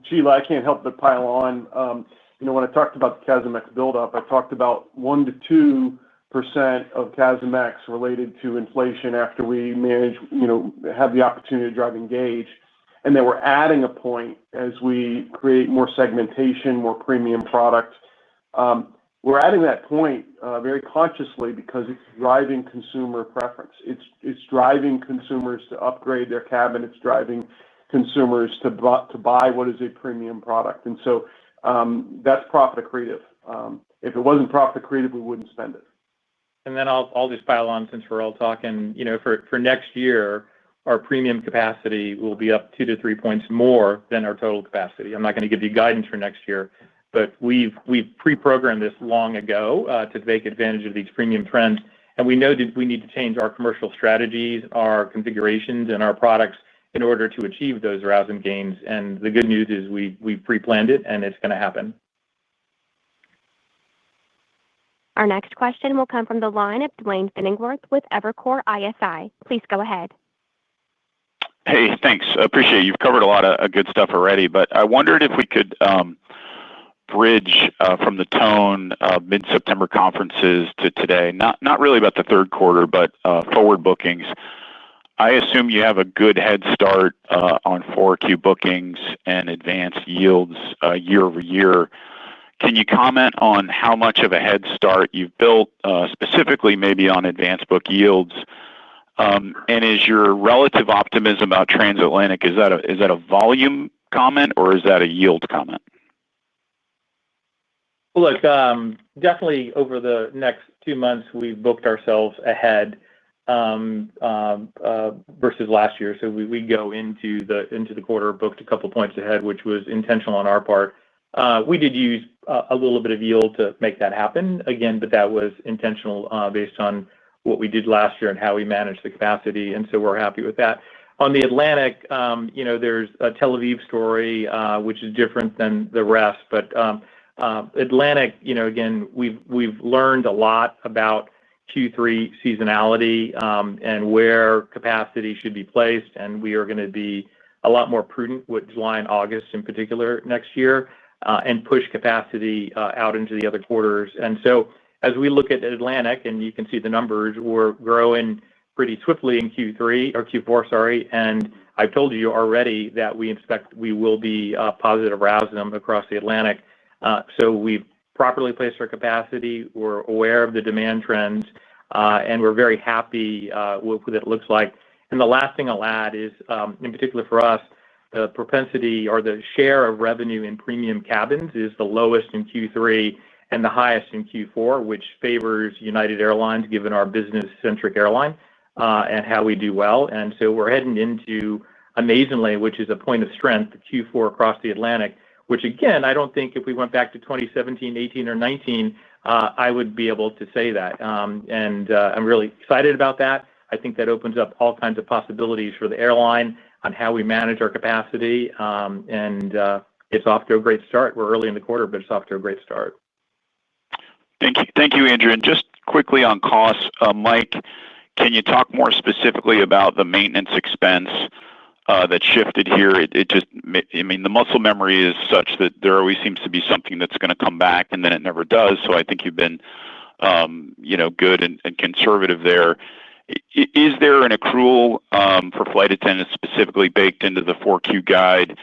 Sheila, I can't help but pile on. When I talked about the CASM-ex buildup, I talked about 1 to 2% of CASM-ex related to inflation after we have the opportunity to drive engage. And then we're adding a point as we create more segmentation, more premium product. We're adding that point very consciously because it's driving consumer preference. It's driving consumers to upgrade their cabin. It's driving consumers to buy what is a premium product. And so that's profit accretive. If it wasn't profit accretive, we wouldn't spend it. And then I'll just pile on since we're all talking. For next year, our premium capacity will be up 2 to 3 points more than our total capacity. I'm not going to give you guidance for next year, but we've pre-programmed this long ago to take advantage of these premium trends. And we know that we need to change our commercial strategies, our configurations, and our products in order to achieve those RASM gains. And the good news is we've pre-planned it, and it's going to happen. Our next question will come from the line of Duane Pfennigwerth with Evercore ISI. Please go ahead. Hey, thanks. Appreciate it. You've covered a lot of good stuff already, but I wondered if we could bridge from the tone of mid-September conferences to today. Not really about the third quarter, but forward bookings. I assume you have a good head start on 4Q bookings and advanced yields year over year. Can you comment on how much of a head start you've built, specifically maybe on advanced book yields? And is your relative optimism about transatlantic, is that a volume comment or is that a yield comment? Look, definitely over the next 2 months, we've booked ourselves ahead versus last year. So we go into the quarter booked a couple points ahead, which was intentional on our part. We did use a little bit of yield to make that happen again, but that was intentional based on what we did last year and how we managed the capacity. And so we're happy with that. On the Atlantic, there's a Tel Aviv story, which is different than the rest. But Atlantic, again, we've learned a lot about Q3 seasonality and where capacity should be placed. And we are going to be a lot more prudent with July and August in particular next year and push capacity out into the other quarters. And so as we look at Atlantic, and you can see the numbers, we're growing pretty swiftly in Q4, sorry. And I've told you already that we expect we will be positive RASM across the Atlantic. So we've properly placed our capacity. We're aware of the demand trends, and we're very happy with what it looks like. And the last thing I'll add is, in particular for us, the propensity or the share of revenue in premium cabins is the lowest in Q3 and the highest in Q4, which favors United Airlines, given our business-centric airline and how we do well. And so we're heading into, amazingly, which is a point of strength, Q4 across the Atlantic, which, again, I don't think if we went back to 2017, 18, or 19, I would be able to say that. And I'm really excited about that. I think that opens up all kinds of possibilities for the airline on how we manage our capacity. And it's off to a great start. We're early in the quarter, but it's off to a great start. Thank you, Andrew. And just quickly on costs, Mike, can you talk more specifically about the maintenance expense that shifted here? The muscle memory is such that there always seems to be something that's going to come back, and then it never does. So I think you've been, good and conservative there. Is there an accrual for flight attendants specifically baked into the 4Q guide?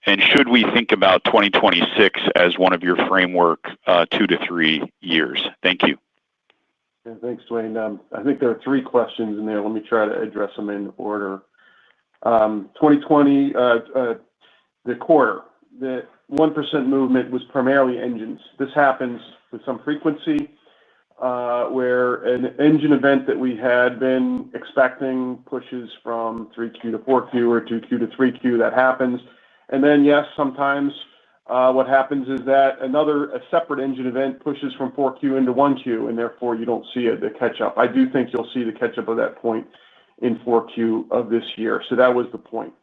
And should we think about 2026 as one of your framework 2 to 3 years? Thank you. Yeah, thanks, Duane. I think there are 3 questions in there. Let me try to address them in order. 2020, the quarter, the 1% movement was primarily engines. This happens with some frequency where an engine event that we had been expecting pushes from 3Q to 4Q or 2Q to 3Q. That happens. And then, yes, sometimes what happens is that a separate engine event pushes from 4Q into 1Q, and therefore you don't see the catch-up. I do think you'll see the catch-up of that point in 4Q of this year. So that was the point.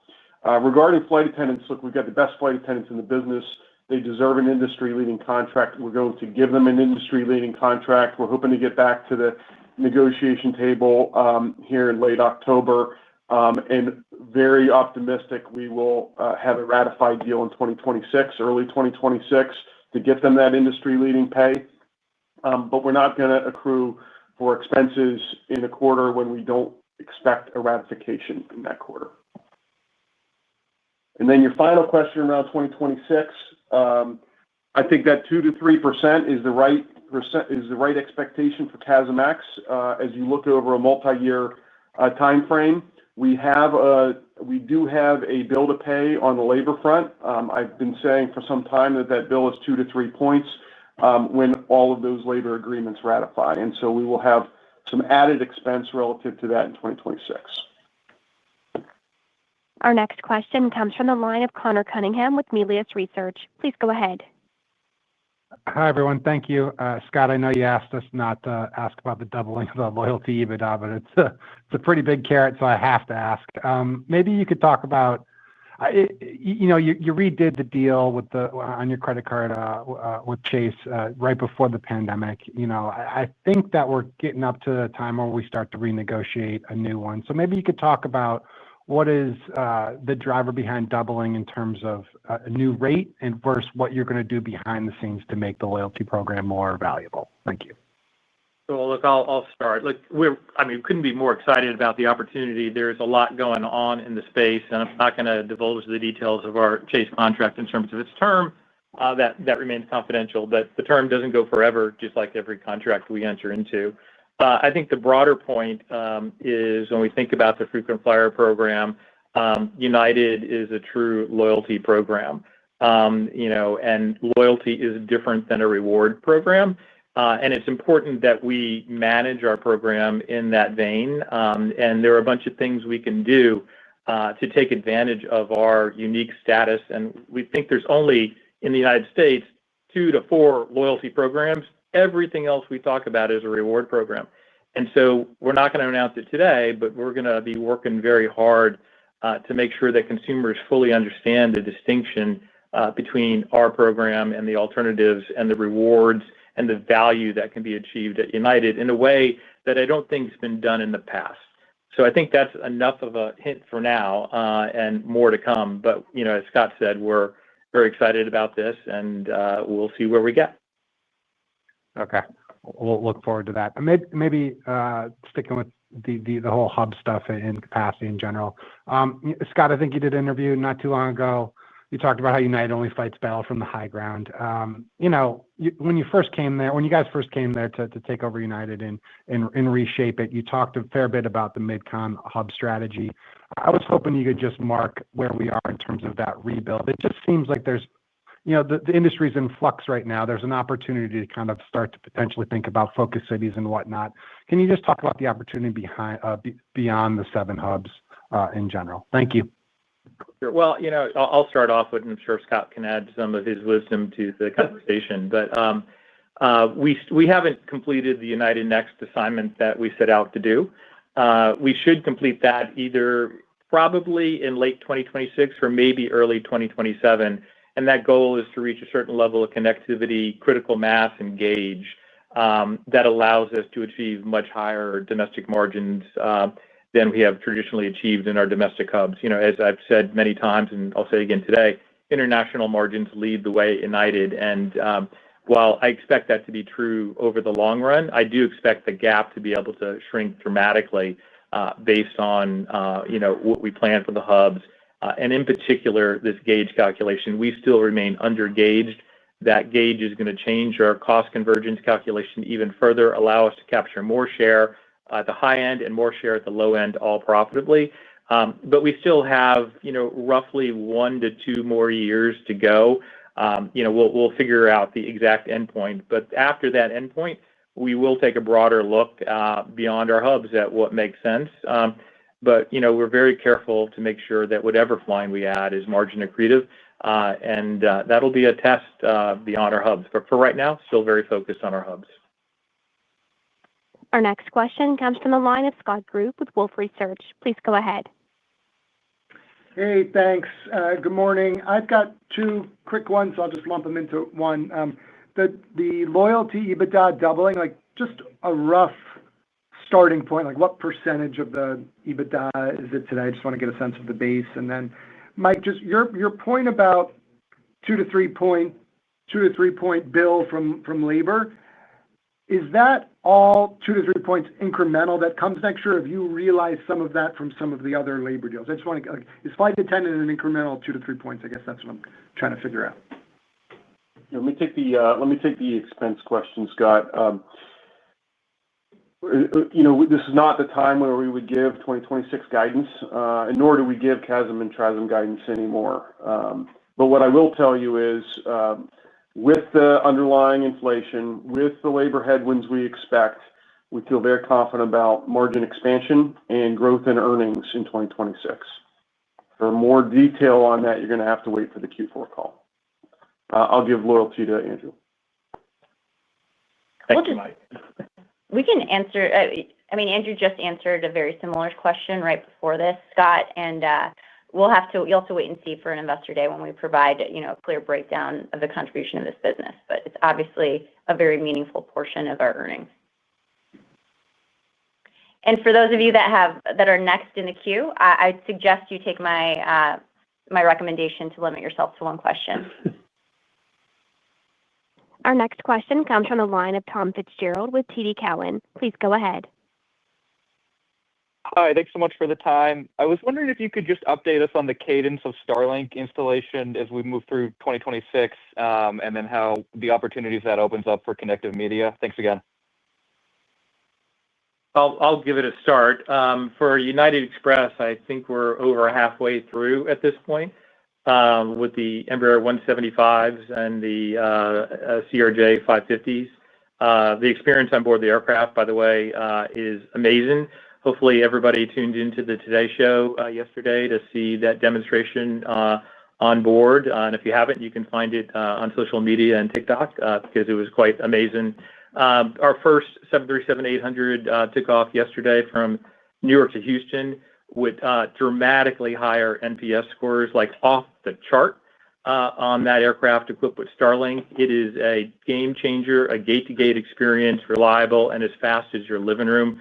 Regarding flight attendants, look, we've got the best flight attendants in the business. They deserve an industry-leading contract. We're going to give them an industry-leading contract. We're hoping to get back to the negotiation table here in late October. And very optimistic we will have a ratified deal in 2026, early 2026, to get them that industry-leading pay. But we're not going to accrue for expenses in a quarter when we don't expect a ratification in that quarter. And then your final question around 2026, I think that 2 to 3% is the right expectation for CASM-ex as you look over a multi-year time frame. We do have a bill to pay on the labor front. I've been saying for some time that bill is 2 to 3 points when all of those labor agreements ratify. And so we will have some added expense relative to that in 2026. Our next question comes from the line of Connor Cunningham with Melius Research. Please go ahead. Hi, everyone. Thank you. Scott, I know you asked us not to ask about the doubling of the loyalty EBITDA, but it's a pretty big carrot, so I have to ask. Maybe you could talk about, you redid the deal on your credit card with Chase right before the pandemic. I think that we're getting up to the time where we start to renegotiate a new one. So maybe you could talk about what is the driver behind doubling in terms of a new rate and versus what you're going to do behind the scenes to make the loyalty program more valuable. Thank you. So look, I'll start. Look, we couldn't be more excited about the opportunity. There's a lot going on in the space, and I'm not going to divulge the details of our Chase contract in terms of its term. That remains confidential, but the term doesn't go forever, just like every contract we enter into. I think the broader point is when we think about the frequent flyer program, United is a true loyalty program, and loyalty is different than a reward program. And it's important that we manage our program in that vein. And there are a bunch of things we can do to take advantage of our unique status. And we think there's only in the United States 2 to 4 loyalty programs. Everything else we talk about is a reward program. And so we're not going to announce it today, but we're going to be working very hard to make sure that consumers fully understand the distinction between our program and the alternatives and the rewards and the value that can be achieved at United in a way that I don't think has been done in the past. So I think that's enough of a hint for now and more to come. But, as Scott said, we're very excited about this, and we'll see where we get. Okay. We'll look forward to that. Maybe sticking with the whole hub stuff and capacity in general. Scott, I think you did an interview not too long ago. You talked about how United only fights battle from the high ground. When you guys first came there to take over United and reshape it, you talked a fair bit about the mid-con hub strategy. I was hoping you could just mark where we are in terms of that rebuild. It just seems like there's, the industry's in flux right now. There's an opportunity to kind of start to potentially think about focus cities and whatnot. Can you just talk about the opportunity beyond the 7 hubs in general? Thank you. Sure. Well, I'll start off with, and I'm sure Scott can add some of his wisdom to the conversation. But we haven't completed the United Next assignment that we set out to do. We should complete that either probably in late 2026 or maybe early 2027. And that goal is to reach a certain level of connectivity, critical mass, and gauge that allows us to achieve much higher domestic margins than we have traditionally achieved in our domestic hubs. As I've said many times, and I'll say again today, international margins lead the way at United. And while I expect that to be true over the long run, I do expect the gap to be able to shrink dramatically based on what we plan for the hubs. And in particular, this gauge calculation, we still remain undergauged. That gauge is going to change our cost convergence calculation even further, allow us to capture more share at the high end and more share at the low end, all profitably. But we still have, roughly 1 to 2 more years to go. We'll figure out the exact endpoint. But after that endpoint, we will take a broader look beyond our hubs at what makes sense. But, we're very careful to make sure that whatever flying we add is margin accretive. And that'll be a test beyond our hubs. But for right now, still very focused on our hubs. Our next question comes from the line of Scott Group with Wolfe Research. Please go ahead. Hey, thanks. Good morning. I've got 2 quick ones. I'll just lump them into one. The loyalty EBITDA doubling, just a rough starting point, what percentage of the EBITDA is it today? I just want to get a sense of the base. And then, Mike, just your point about 2 to 3 point bill from labor, is that all 2 to 3 points incremental that comes next year? Have you realized some of that from some of the other labor deals? I just want to is flight attendant an incremental 2 to 3 points? I guess that's what I'm trying to figure out. Let me take the expense question, Scott. This is not the time where we would give 2026 guidance, and nor do we give CASM and TRASM guidance anymore. But what I will tell you is, with the underlying inflation, with the labor headwinds we expect, we feel very confident about margin expansion and growth in earnings in 2026. For more detail on that, you're going to have to wait for the Q4 call. I'll give loyalty to Andrew. Thank you, Mike. We can answer. Andrew just answered a very similar question right before this, Scott, and you'll have to wait and see for an investor day when we provide a clear breakdown of the contribution of this business. But it's obviously a very meaningful portion of our earnings. And for those of you that are next in the queue, I'd suggest you take my recommendation to limit yourself to one question. Our next question comes from the line of Tom Fitzgerald with TD Cowen. Please go ahead. Hi, thanks so much for the time. I was wondering if you could just update us on the cadence of Starlink installation as we move through 2026, and then how the opportunities that opens up for connected media. Thanks again. I'll give it a start. For United Express, I think we're over halfway through at this point with the Embraer 175s and the CRJ 550s. The experience on board the aircraft, by the way, is amazing. Hopefully, everybody tuned into the Today Show yesterday to see that demonstration on board. And if you haven't, you can find it on social media and TikTok because it was quite amazing. Our first 737-800 took off yesterday from New York to Houston with dramatically higher NPS scores, like off the chart on that aircraft equipped with Starlink. It is a game changer, a gate-to-gate experience, reliable, and as fast as your living room.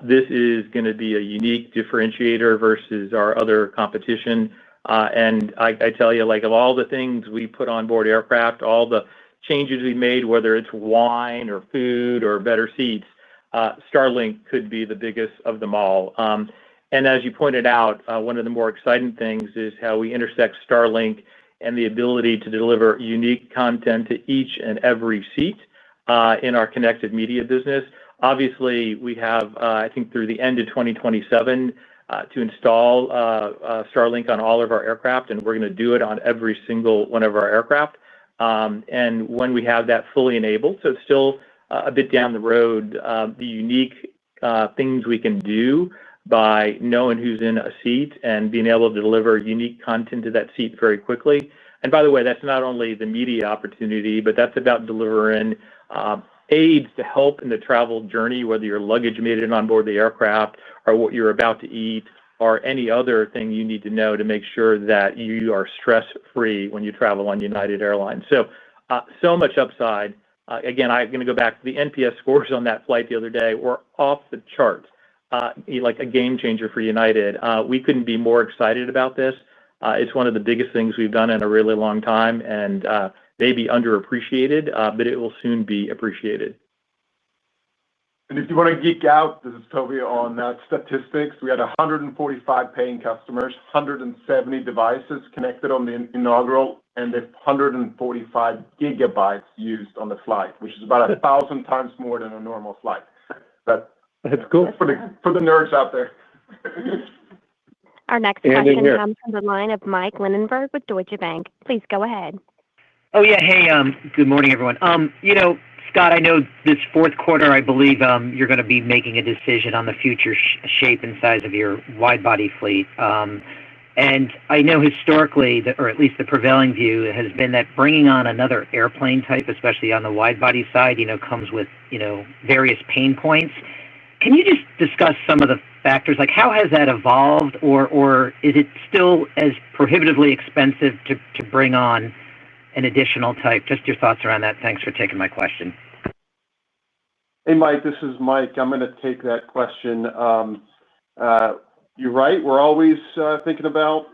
This is going to be a unique differentiator versus our other competition. And I tell you, of all the things we put on board aircraft, all the changes we made, whether it's wine or food or better seats, Starlink could be the biggest of them all. And as you pointed out, one of the more exciting things is how we intersect Starlink and the ability to deliver unique content to each and every seat in our connected media business. Obviously, we have, I think, through the end of 2027 to install Starlink on all of our aircraft, and we're going to do it on every single one of our aircraft. And when we have that fully enabled, so it's still a bit down the road, the unique things we can do by knowing who's in a seat and being able to deliver unique content to that seat very quickly. And by the way, that's not only the media opportunity, but that's about delivering aids to help in the travel journey, whether your luggage made it on board the aircraft or what you're about to eat or any other thing you need to know to make sure that you are stress-free when you travel on United Airlines. So much upside. Again, I'm going to go back to the NPS scores on that flight the other day. We're off the charts, like a game changer for United. We couldn't be more excited about this. It's one of the biggest things we've done in a really long time and maybe underappreciated, but it will soon be appreciated. And if you want to geek out, this is Toby on that statistics. We had 145 paying customers, 170 devices connected on the inaugural, and 145 gigabytes used on the flight, which is about 1,000 times more than a normal flight. That's cool for the nerds out there. Our next question comes from the line of Mike Linenberg with Deutsche Bank. Please go ahead. Oh, yeah. Hey, good morning, everyone. Scott, I know this fourth quarter, I believe you're going to be making a decision on the future shape and size of your wide-body fleet. And I know historically, or at least the prevailing view, has been that bringing on another airplane type, especially on the wide-body side, comes with, various pain points. Can you just discuss some of the factors? Like, how has that evolved, or is it still as prohibitively expensive to bring on an additional type? Just your thoughts around that. Thanks for taking my question. Hey, Mike, this is Mike. I'm going to take that question. You're right. We're always thinking about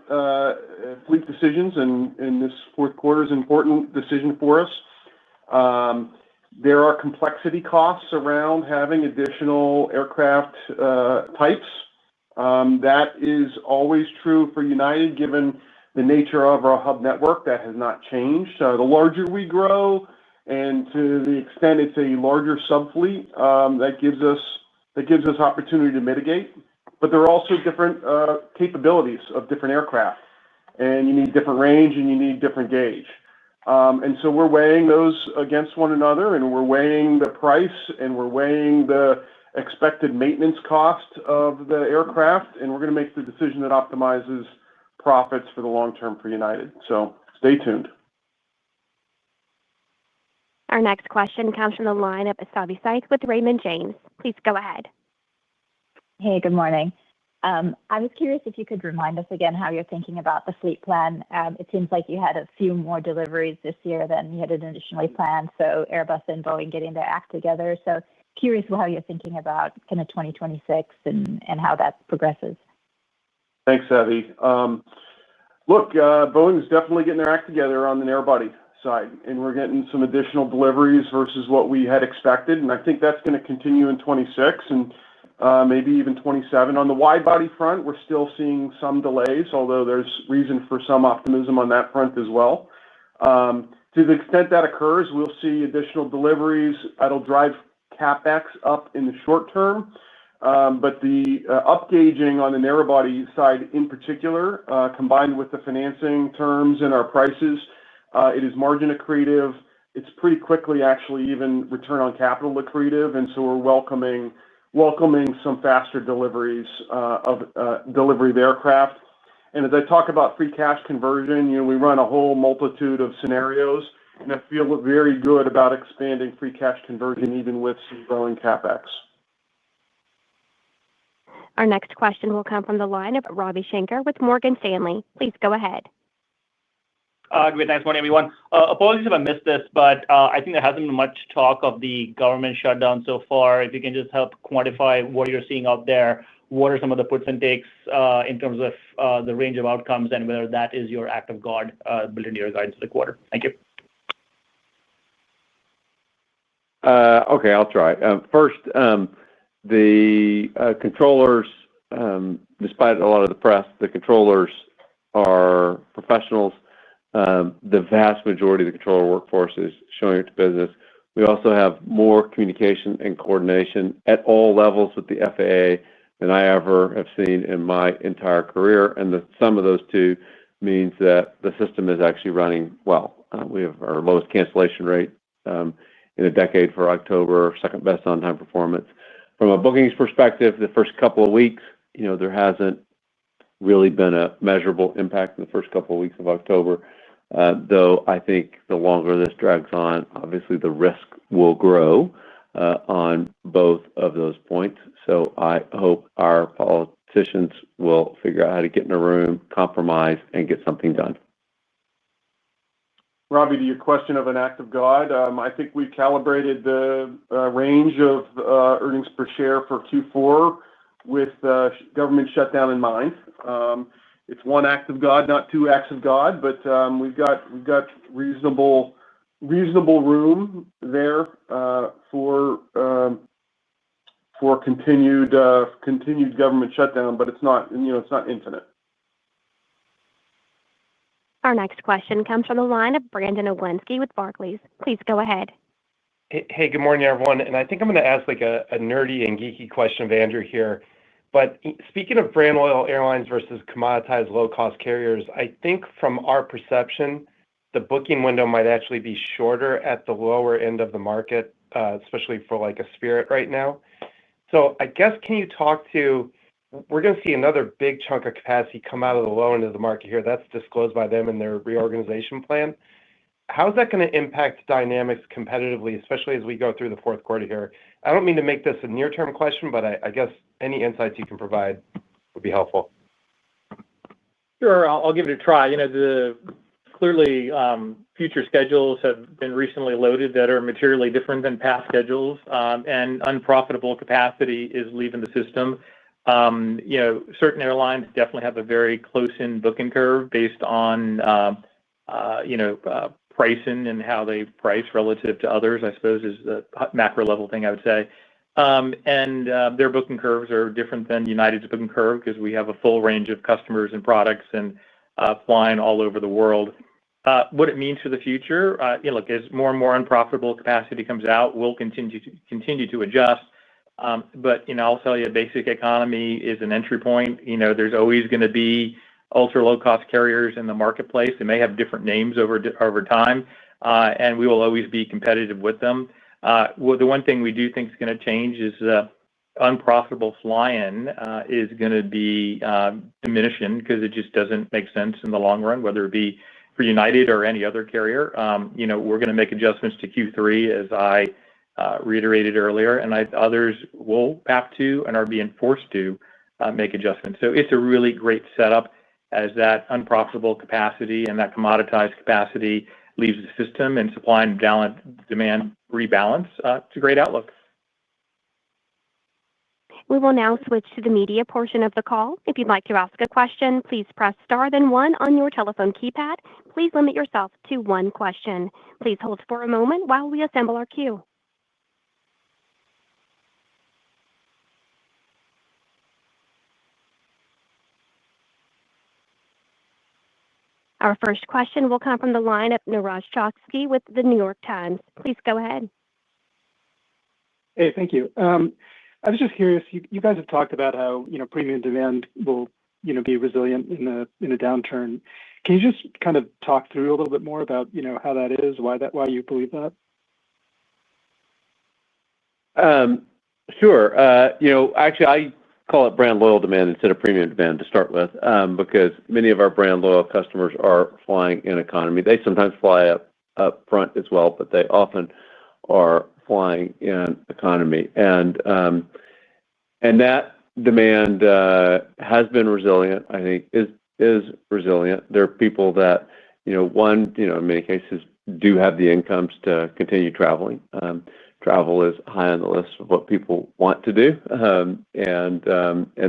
fleet decisions, and this fourth quarter is an important decision for us. There are complexity costs around having additional aircraft types. That is always true for United, given the nature of our hub network. That has not changed. The larger we grow, and to the extent it's a larger subfleet, that gives us that gives us opportunity to mitigate. But there are also different capabilities of different aircraft, and you need different range and you need different gauge. And so we're weighing those against one another, and we're weighing the price, and we're weighing the expected maintenance cost of the aircraft, and we're going to make the decision that optimizes profits for the long term for United. So stay tuned. Our next question comes from the line of Savi Syth with Raymond James. Please go ahead. Hey, good morning. I was curious if you could remind us again how you're thinking about the fleet plan. It seems like you had a few more deliveries this year than you had initially planned, so Airbus and Boeing getting their act together. So curious how you're thinking about kind of 2026 and how that progresses. Thanks, Savi. Look, Boeing's definitely getting their act together on the narrow-body side, and we're getting some additional deliveries versus what we had expected, and I think that's going to continue in 26 and maybe even 27. On the wide-body front, we're still seeing some delays, although there's reason for some optimism on that front as well. To the extent that occurs, we'll see additional deliveries. That'll drive CapEx up in the short term, but the upgauging on the narrow-body side in particular, combined with the financing terms and our prices, it is margin accretive. It's pretty quickly, actually, even return on capital accretive, and so we're welcoming some faster deliveries of delivery of aircraft. And as I talk about free cash conversion, we run a whole multitude of scenarios, and I feel very good about expanding free cash conversion even with some growing CapEx. Our next question will come from the line of Ravi Shanker with Morgan Stanley. Please go ahead. Good nice morning, everyone. Apologies if I missed this, but I think there hasn't been much talk of the government shutdown so far. If you can just help quantify what you're seeing out there, what are some of the puts and takes in terms of the range of outcomes and whether that is your act of God built into your guidance for the quarter. Thank you. Okay, I'll try. First, the controllers, despite a lot of the press, the controllers are professionals. The vast majority of the controller workforce is showing up to business. We also have more communication and coordination at all levels with the FAA than I ever have seen in my entire career. And the sum of those two means that the system is actually running well. We have our lowest cancellation rate in a decade for October, second best on-time performance. From a bookings perspective, the first couple of weeks, there hasn't really been a measurable impact in the first couple of weeks of October. Though I think the longer this drags on, obviously the risk will grow on both of those points. So I hope our politicians will figure out how to get in a room, compromise, and get something done. Robbie, to your question of an act of God, I think we calibrated the range of earnings per share for Q4 with government shutdown in mind. It's one act of God, not two acts of God, but we've got reasonable room there for continued government shutdown, but it's not infinite. Our next question comes from the line of Brandon Oglenski with Barclays. Please go ahead. Hey, good morning, everyone. And I think I'm going to ask like a nerdy and geeky question of Andrew here. But speaking of brand loyal airlines versus commoditized low-cost carriers, I think from our perception, the booking window might actually be shorter at the lower end of the market, especially for like a Spirit right now. So I guess, can you talk to, we're going to see another big chunk of capacity come out of the low end of the market here. That's disclosed by them in their reorganization plan. How's that going to impact dynamics competitively, especially as we go through the fourth quarter here? I don't mean to make this a near-term question, but I guess any insights you can provide would be helpful. Sure, I'll give it a try. Clearly, future schedules have been recently loaded that are materially different than past schedules, and unprofitable capacity is leaving the system. Certain airlines definitely have a very close-in booking curve based on, pricing and how they price relative to others, I suppose, is the macro level thing I would say. And their booking curves are different than United's booking curve because we have a full range of customers and products and flying all over the world. What it means for the future, look, as more and more unprofitable capacity comes out, we'll continue to adjust. I'll tell you, basic economy is an entry point. There's always going to be ultra low-cost carriers in the marketplace. They may have different names over time, and we will always be competitive with them. The one thing we do think is going to change is unprofitable flying is going to be diminishing because it just doesn't make sense in the long run, whether it be for United or any other carrier. We're going to make adjustments to Q3, as I reiterated earlier, and others will have to and are being forced to make adjustments. It's a really great setup as that unprofitable capacity and that commoditized capacity leaves the system and supply and demand rebalance. It's a great outlook. We will now switch to the media portion of the call. If you'd like to ask a question, please press star then one on your telephone keypad. Please limit yourself to one question. Please hold for a moment while we assemble our queue. Our first question will come from the line of Niraj Chokshi with The New York Times. Please go ahead. Hey, thank you. I was just curious, you guys have talked about how premium demand will be resilient in a downturn. Can you just kind of talk through a little bit more about how that is, why you believe that? Sure. Actually, I call it brand loyal demand instead of premium demand to start with, because many of our brand loyal customers are flying in economy. They sometimes fly up front as well, but they often are flying in economy, and that demand has been resilient. I think is resilient. There are people that in many cases do have the incomes to continue traveling. Travel is high on the list of what people want to do, and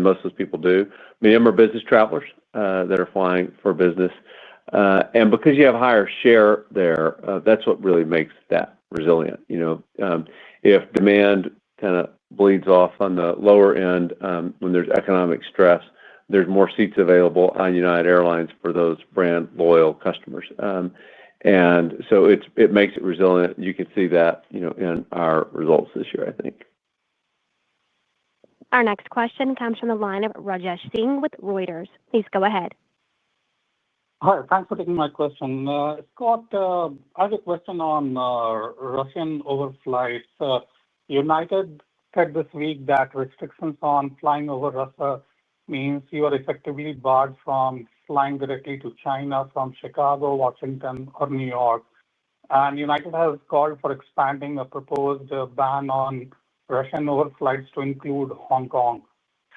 most of those people do. Many of them are business travelers that are flying for business, and because you have higher share there, that's what really makes that resilient. If demand kind of bleeds off on the lower end when there's economic stress, there's more seats available on United Airlines for those brand loyal customers. And so it makes it resilient. You can see that in our results this year, I think. Our next question comes from the line of Rajesh Singh with Reuters. Please go ahead. Hi, thanks for taking my question. Scott, I have a question on Russian overflights. United said this week that restrictions on flying over Russia means you are effectively barred from flying directly to China from Chicago, Washington, or New York. And United has called for expanding a proposed ban on Russian overflights to include Hong Kong.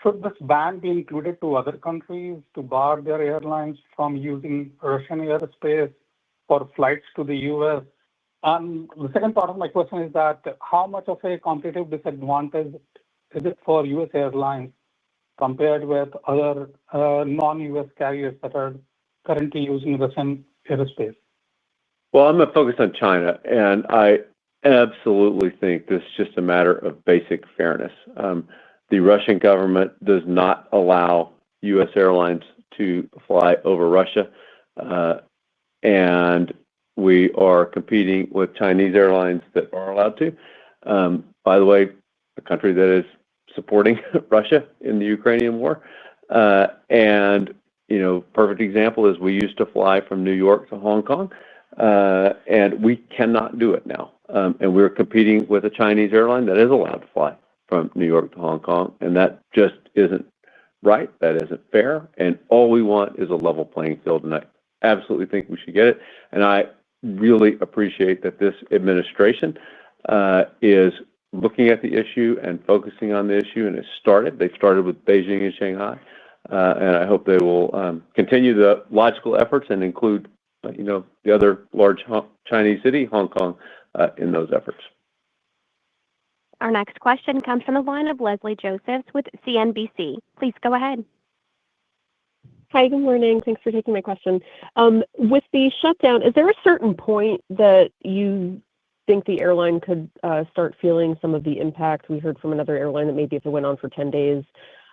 Should this ban be included to other countries to bar their airlines from using Russian airspace for flights to the U.S.? And the second part of my question is that how much of a competitive disadvantage is it for U.S. airlines compared with other non-U.S. carriers that are currently using Russian airspace? Well, I'm going to focus on China, and I absolutely think this is just a matter of basic fairness. The Russian government does not allow U.S. airlines to fly over Russia, and we are competing with Chinese airlines that are allowed to. By the way, a country that is supporting Russia in the Ukrainian war. And perfect example is we used to fly from New York to Hong Kong, and we cannot do it now. And we're competing with a Chinese airline that is allowed to fly from New York to Hong Kong, and that just isn't right. That isn't fair. And all we want is a level playing field, and I absolutely think we should get it. And I really appreciate that this administration is looking at the issue and focusing on the issue, and they've started with Beijing and Shanghai, and I hope they will continue the logical efforts and include the other large Chinese city, Hong Kong, in those efforts. Our next question comes from the line of Leslie Josephs with CNBC. Please go ahead. Hi, good morning. Thanks for taking my question. With the shutdown, is there a certain point that you think the airline could start feeling some of the impact? We heard from another airline that maybe if it went on for 10 days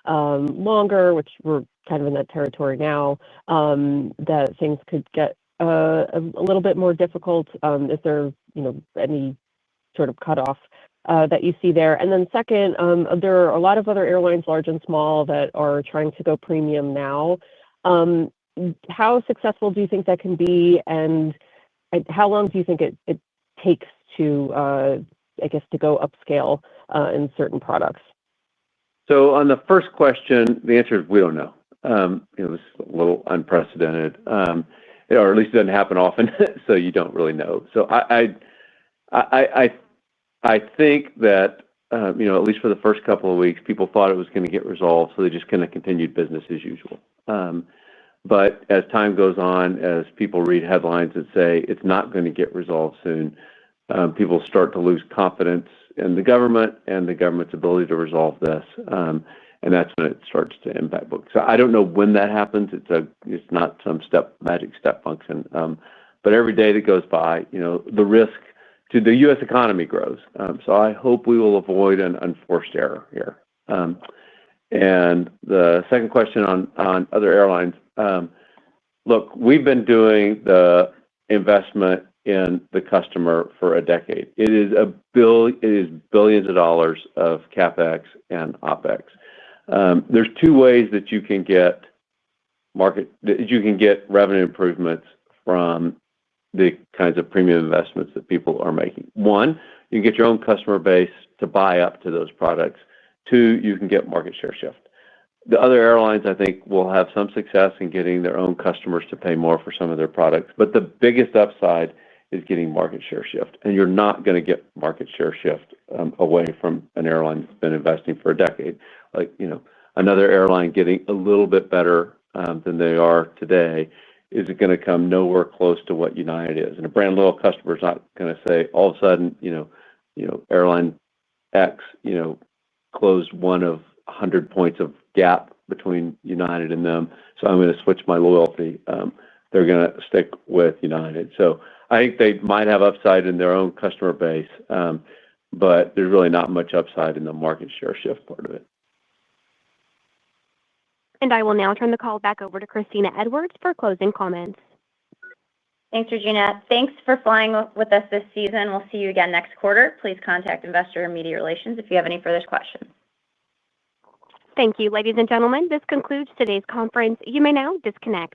longer, which we're kind of in that territory now, that things could get a little bit more difficult. Is there any sort of cutoff that you see there? And then second, there are a lot of other airlines, large and small, that are trying to go premium now. How successful do you think that can be, and how long do you think it takes to, I guess, to go upscale in certain products? So on the first question, the answer is we don't know. It was a little unprecedented, or at least it doesn't happen often, so you don't really know. So I think that at least for the first couple of weeks, people thought it was going to get resolved, so they just kind of continued business as usual. But as time goes on, as people read headlines that say it's not going to get resolved soon, people start to lose confidence in the government and the government's ability to resolve this. And that's when it starts to impact books. So I don't know when that happens. It's not some magic step function. But every day that goes by, the risk to the U.S. economy grows. So I hope we will avoid an unforced error here. And the second question on other airlines, look, we've been doing the investment in the customer for a decade. It is billions of dollars of CapEx and OpEx. There's two ways that you can get revenue improvements from the kinds of premium investments that people are making. One, you can get your own customer base to buy up to those products. Two, you can get market share shift. The other airlines, I think, will have some success in getting their own customers to pay more for some of their products. But the biggest upside is getting market share shift. And you're not going to get market share shift away from an airline that's been investing for a decade. Like, another airline getting a little bit better than they are today is going to come nowhere close to what United is. And a brand loyal customer is not going to say all of a sudden, airline X, closed one of 100 points of gap between United and them. So I'm going to switch my loyalty. They're going to stick with United. So I think they might have upside in their own customer base, but there's really not much upside in the market share shift part of it. And I will now turn the call back over to Christina Edwards for closing comments. Thanks, Regina. Thanks for flying with us this season. We'll see you again next quarter. Please contact Investor and Media Relations if you have any further questions. Thank you, ladies and gentlemen. This concludes today's conference. You may now disconnect.